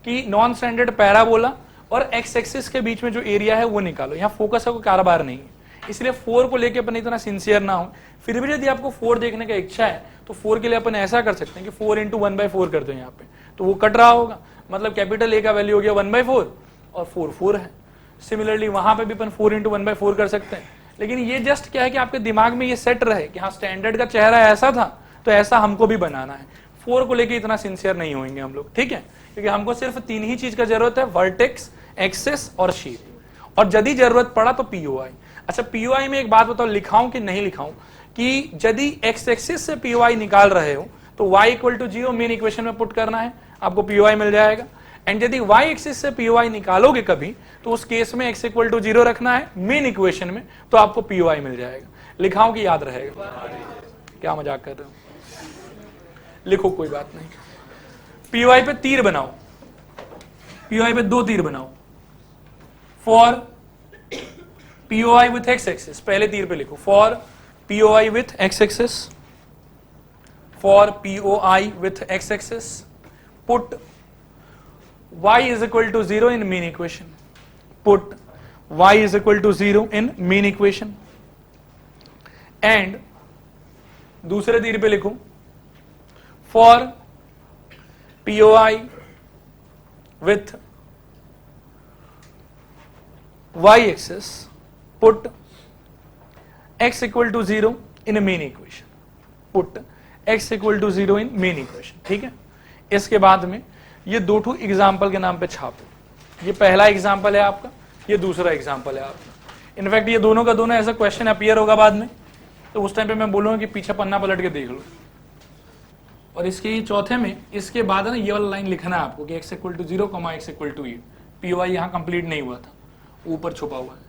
कि नॉन स्टैंडर्ड पैराबोला और एक्स एक्सिस के बीच में जो एरिया है वो निकालो, यहाँ फोकस का कोई कारोबार नहीं है। इसलिए 4 को लेके अपन इतना सिंसियर ना हो। फिर भी यदि आपको 4 देखने का इच्छा है तो 4 के लिए अपन ऐसा कर सकते हैं कि 4 इंटू 1/4 कर दो यहाँ पे, तो वो कट रहा होगा, मतलब कैपिटल ए का वैल्यू हो गया 1/4 और 4 4 है। सिमिलरली वहां पे भी अपन 4 इंटू 1/4 कर सकते हैं, लेकिन ये जस्ट क्या है कि आपके दिमाग में ये सेट रहे कि हाँ स्टैंडर्ड का चेहरा ऐसा था तो ऐसा हमको भी बनाना है। 4 को लेके इतना सिंसियर नहीं होंगे हम लोग, ठीक है, क्योंकि हमको सिर्फ 3 ही चीज का जरूरत है, वर्टेक्स, एक्सेस और शेप, और यदि जरूरत पड़ा तो पीओआई। अच्छा पीओआई में एक बात बताओ, लिखाऊं कि नहीं लिखाऊं, कि यदि एक्स एक्सिस से पीओआई निकाल रहे हो तो y equal to 0 main equation में पुट करना है, आपको पीओआई मिल जाएगा। एंड यदि y एक्सिस से पीओआई निकालोगे कभी तो उस केस में x इक्वल टू 0 रखना है मेन इक्वेशन में, तो आपको पीओआई मिल जाएगा। लिखाऊं कि याद रहेगा? क्या मजाक कर रहे हो, लिखो कोई बात नहीं। पीओआई पे तीर बनाओ, पीओआई पे 2 तीर बनाओ। For POI with x axis, पहले तीर पे लिखो for POI with x axis, for POI with x axis put y is equal to 0 in mean equation, put y is equal to 0 in mean equation, and दूसरे तीर पे लिखूं for POI with y axis put x equal to 0 in a mean equation, put x equal to 0 in mean equation, ठीक है। इसके बाद में ये 2 एग्जाम्पल के नाम पे छापो, ये पहला एग्जाम्पल है आपका, ये दूसरा एग्जाम्पल है आपका। इनफैक्ट ये दोनों का दोनों ऐसा क्वेश्चन अपीयर होगा बाद में, तो उस टाइम पे मैं बोलूंगा कि पीछे पन्ना पलट के देख लो। और इसके ये चौथे में इसके बाद है ना ये वाला लाइन लिखना है आपको कि x equal to 0, x equal to 8। POI यहाँ कंप्लीट नहीं हुआ था, ऊपर छुपा हुआ है।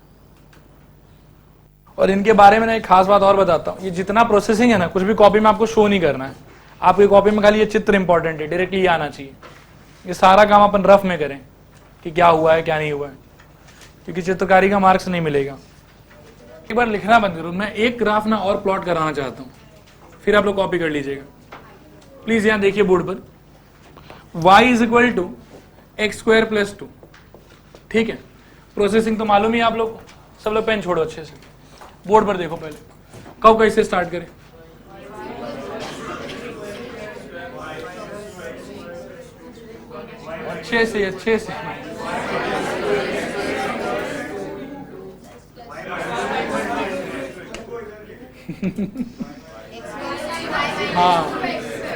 और इनके बारे में ना एक खास बात और बताता हूँ, ये जितना प्रोसेसिंग है ना कुछ भी कॉपी में आपको शो नहीं करना है, आपकी कॉपी में खाली ये चित्र इंपॉर्टेंट है, डायरेक्टली आना चाहिए। ये सारा काम अपन रफ में करें कि क्या हुआ है क्या नहीं हुआ है, क्योंकि चित्रकारी का मार्क्स नहीं मिलेगा। एक बार लिखना बंद करो, मैं एक ग्राफ ना और प्लॉट कराना चाहता हूँ, फिर आप लोग कॉपी कर लीजिएगा। प्लीज यहाँ देखिए बोर्ड पर, y is equal to x² + 2, ठीक है। प्रोसेसिंग तो मालूम ही आप लोग को, सब लोग पेन छोड़ो अच्छे से, बोर्ड पर देखो पहले कब कैसे स्टार्ट करें। अच्छे से अच्छे से हाँ,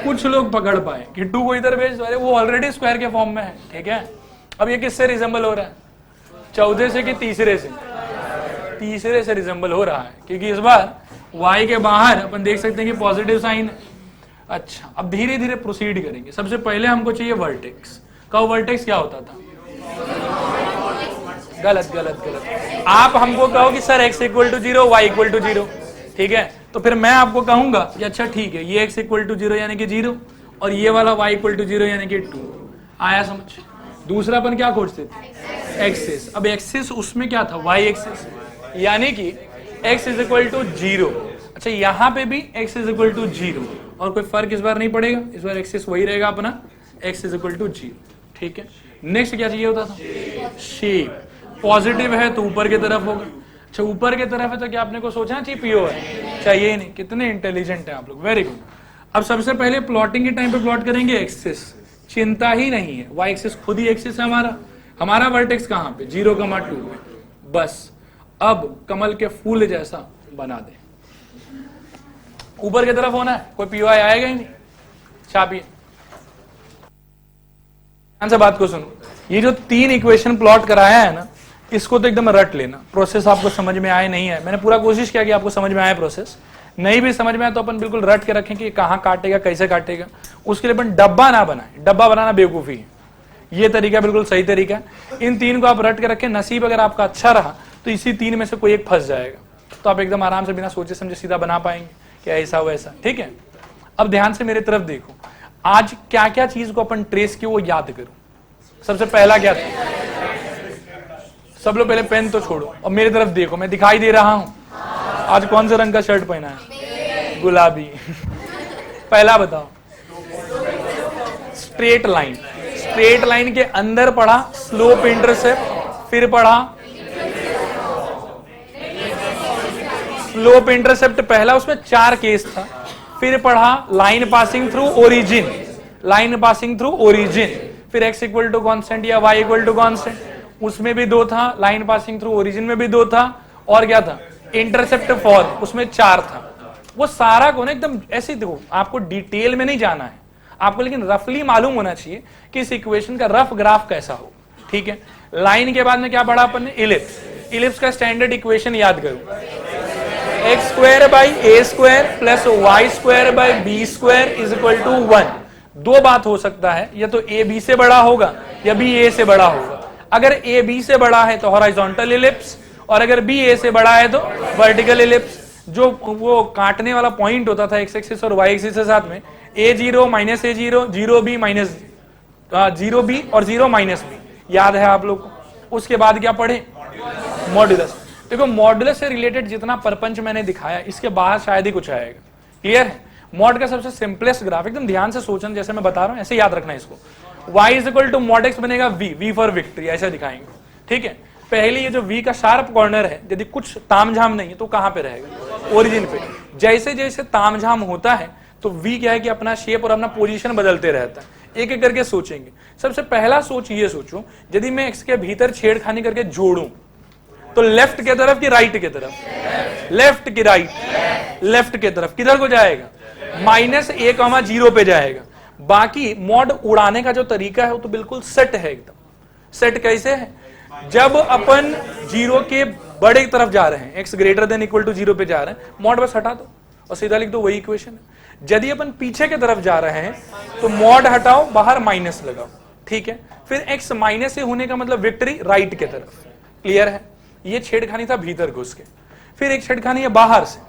कुछ लोग पकड़ पाए कि 2 को इधर भेज, अरे वो ऑलरेडी स्क्वायर के फॉर्म में है, ठीक है। अब ये किससे रिजेंबल हो रहा है? 14 से कि तीसरे से? तीसरे से रिजेंबल हो रहा है, क्योंकि इस बार y के बाहर अपन देख सकते हैं कि पॉजिटिव साइन है। अच्छा, अब धीरे धीरे प्रोसीड करेंगे। सबसे पहले हमको चाहिए वर्टेक्स। कब वर्टेक्स क्या होता था? गलत गलत गलत। आप हमको कहो कि sir x equal to 0, y equal to 0, ठीक है, तो फिर मैं आपको कहूंगा कि अच्छा ठीक है, ये x इक्वल टू 0 यानी कि 0 और ये वाला y इक्वल टू 0 यानी कि 2। आया समझ? दूसरा अपन क्या खोजते थे? एक्सिस। अब एक्सिस उसमें क्या था? y एक्सिस, यानी कि x इज इक्वल टू 0। अच्छा, यहाँ पे भी x इज इक्वल टू 0 और कोई फर्क इस बार नहीं पड़ेगा, इस बार एक्सिस वही रहेगा अपना, x इज इक्वल टू 0, ठीक है। नेक्स्ट क्या चाहिए होता था? शेप। पॉजिटिव है तो ऊपर की तरफ होगा। अच्छा, ऊपर की तरफ है तो क्या आपने को सोचना चाहिए पीओ है? चाहिए ही नहीं। कितने इंटेलिजेंट हैं आप लोग, वेरी गुड। अब सबसे पहले प्लॉटिंग के टाइम पे प्लॉट करेंगे एक्सिस, चिंता ही नहीं है, y एक्सिस खुद ही एक्सिस है हमारा। हमारा वर्टेक्स कहाँ पे? 0,2 में। बस अब कमल के फूल जैसा बना दे, ऊपर की तरफ होना है, कोई पीओआई आएगा ही नहीं। छापिए, ध्यान से बात को सुनो। ये जो 3 इक्वेशन प्लॉट कराया है ना, इसको तो एकदम रट लेना। प्रोसेस आपको समझ में आए नहीं है, मैंने पूरा कोशिश किया कि आपको समझ में आए प्रोसेस। नहीं भी समझ में आए तो अपन बिल्कुल रट के रखें कि कहाँ काटेगा, कैसे काटेगा। उसके लिए अपन डब्बा ना बनाए, डब्बा बनाना बेवकूफी है। ये तरीका बिल्कुल सही तरीका है। इन 3 को आप रट के रखें, नसीब अगर आपका अच्छा रहा तो इसी 3 में से कोई एक फंस जाएगा, तो आप एकदम आराम से बिना सोचे समझे सीधा बना पाएंगे कि ऐसा वैसा, ठीक है। अब ध्यान से मेरी तरफ देखो, आज क्या क्या चीज को अपन ट्रेस किए वो याद करो। सबसे पहला क्या था? सब लोग पहले पेन तो छोड़ो और मेरी तरफ देखो, मैं दिखाई दे रहा हूं? आज कौन से रंग का शर्ट पहना है? गुलाबी। पहला बताओ। Straight line. स्ट्रेट लाइन के अंदर पढ़ा स्लोप इंटरसेप्ट, फिर पढ़ा स्लोप इंटरसेप्ट पहला, उसमें 4 केस था। फिर पढ़ा line passing through origin, line passing through origin, फिर x इक्वल टू कॉन्स्टेंट या y इक्वल टू कॉन्स्टेंट, उसमें भी 2 था। लाइन पासिंग थ्रू ओरिजिन में भी 2 था। और क्या था? इंटरसेप्ट फॉर्म, उसमें 4 था। वो सारा को ना एकदम ऐसे देखो, आपको डिटेल में नहीं जाना है आपको, लेकिन रफली मालूम होना चाहिए कि इस इक्वेशन का रफ ग्राफ कैसा हो। ठीक है, लाइन के बाद में क्या पढ़ा अपन ने? इलिप्स। इलिप्स का स्टैंडर्ड इक्वेशन याद करो, x square by a square plus y square by b square is equal to 1। 2 बात हो सकता है, या तो ए बी से बड़ा होगा या बी ए से बड़ा होगा। अगर ए बी से बड़ा है तो हॉरिजॉन्टल इलिप्स, और अगर बी ए से बड़ा है तो वर्टिकल इलिप्स। जो वो काटने वाला पॉइंट होता था एक्स एक्सिस और वाई एक्सिस के साथ में, a0 minus a0, 0b minus 0b और 0 माइनस बी, याद है आप लोग को? उसके बाद क्या पढ़े? मॉड्यूलस। देखो मॉड्यूलस से रिलेटेड जितना परपंच मैंने दिखाया, इसके बाद शायद ही कुछ आएगा। क्लियर है? मॉड का सबसे सिंपलेस्ट ग्राफ, एकदम ध्यान से सोचना, जैसे मैं बता रहा हूं ऐसे याद रखना इसको। y is equal to mod x बनेगा v फॉर विक्ट्री, ऐसा दिखाएंगे। ठीक है, पहले ये जो v का शार्प कॉर्नर है, यदि कुछ तामझाम नहीं है तो कहां पे रहेगा? ओरिजिन पे। जैसे जैसे तामझाम होता है तो v क्या है कि अपना शेप और अपना पोजीशन बदलते रहता है। एक एक करके सोचेंगे। सबसे पहला सोच ये सोचो, यदि मैं x के भीतर छेड़खानी करके जोड़ूं तो लेफ्ट की तरफ कि राइट की तरफ? लेफ्ट की राइट? लेफ्ट की तरफ। किधर को जाएगा? -a,0 पे जाएगा। बाकी मॉड उड़ाने का जो तरीका है वो तो बिल्कुल सेट है एकदम। सेट कैसे है? जब अपन 0 के बड़े तरफ जा रहे हैं, x greater than equal to 0 पे जा रहे हैं, मॉड बस हटा दो और सीधा लिख दो, वही इक्वेशन है। यदि अपन पीछे की तरफ जा रहे हैं तो मॉड हटाओ, बाहर माइनस लगाओ। ठीक है, फिर x माइनस से होने का मतलब विक्ट्री राइट की तरफ। क्लियर है? ये छेड़खानी था भीतर घुस के। फिर एक छेड़खानी है बाहर से,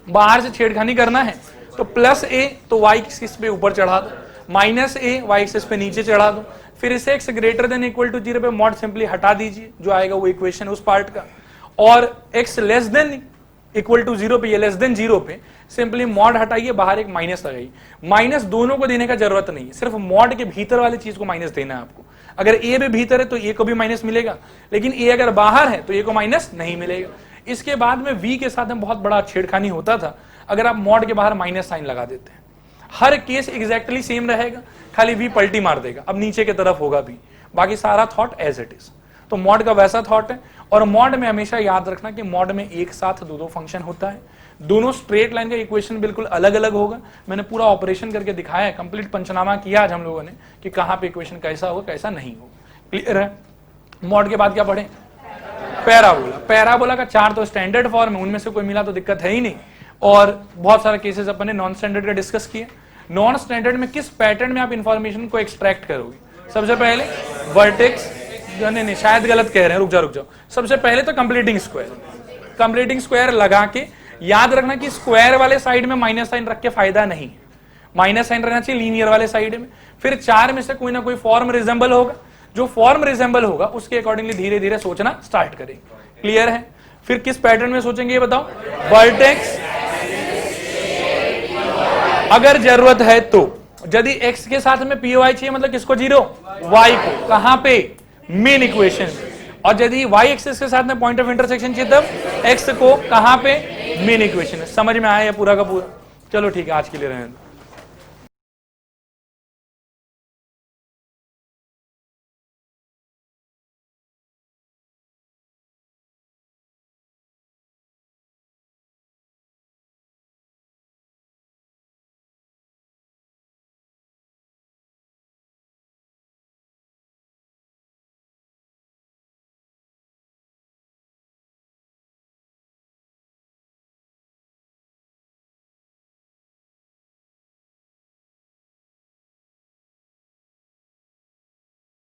बाहर से छेड़खानी करना है तो प्लस a तो y एक्सिस पे ऊपर चढ़ा दो, माइनस a y एक्सिस पे नीचे चढ़ा दो। फिर इसे x greater than equal to 0 पे मॉड सिंपली हटा दीजिए, जो आएगा वो इक्वेशन उस पार्ट का। और x less than equal to 0 पे, ये लेस देन 0 पे सिंपली मॉड हटाइए, बाहर एक माइनस लगाइए। माइनस दोनों को देने का जरूरत नहीं है, सिर्फ मॉड के भीतर वाली चीज को माइनस देना है आपको। अगर a भी भीतर है तो a को भी माइनस मिलेगा, लेकिन a अगर बाहर है तो a को माइनस नहीं मिलेगा। इसके बाद में v के साथ में बहुत बड़ा छेड़खानी होता था, अगर आप मॉड के बाहर माइनस साइन लगा देते हैं। हर केस एग्जैक्टली सेम रहेगा, खाली v पलटी मार देगा, अब नीचे की तरफ होगा v, बाकी सारा थॉट एज इट इज। तो मॉड का वैसा थॉट है। और मॉड में हमेशा याद रखना कि मॉड में एक साथ दो फंक्शन होता है, दोनों स्ट्रेट लाइन का इक्वेशन बिल्कुल अलग अलग होगा। मैंने पूरा ऑपरेशन करके दिखाया है, कंप्लीट पंचनामा किया आज हम लोगों ने कि कहां पे इक्वेशन कैसा होगा कैसा नहीं होगा। क्लियर है? मॉड के बाद क्या पढ़े? पैराबोला। पैराबोला का 4 तो स्टैंडर्ड फॉर्म है, उनमें से कोई मिला तो दिक्कत है ही नहीं। और बहुत सारे केसेस अपन ने नॉन स्टैंडर्ड का डिस्कस किए। नॉन स्टैंडर्ड में किस पैटर्न में आप इंफॉर्मेशन को एक्सट्रैक्ट करोगे? सबसे पहले वर्टेक्स, नहीं शायद गलत कह रहे हैं, रुक जाओ। सबसे पहले तो कंप्लीटिंग स्क्वायर, कंप्लीटिंग स्क्वायर लगा के याद रखना कि स्क्वायर वाले साइड में माइनस साइन रख के फायदा नहीं, माइनस साइन रहना चाहिए लीनियर वाले साइड में। फिर 4 में से कोई ना कोई फॉर्म रिजेंबल होगा, जो फॉर्म रिजेंबल होगा उसके अकॉर्डिंगली धीरे धीरे सोचना स्टार्ट करेंगे। क्लियर है? फिर किस पैटर्न में सोचेंगे ये बताओ? वर्टेक्स, अगर जरूरत है तो। यदि x के साथ में py चाहिए मतलब किसको? 0, y को। कहां पे? Main equation. और यदि y एक्सिस के साथ में पॉइंट ऑफ इंटरसेक्शन चाहिए तब x को कहां पे? Main equation. समझ में आया पूरा का पूरा? चलो ठीक है, आज के लिए रहने दो।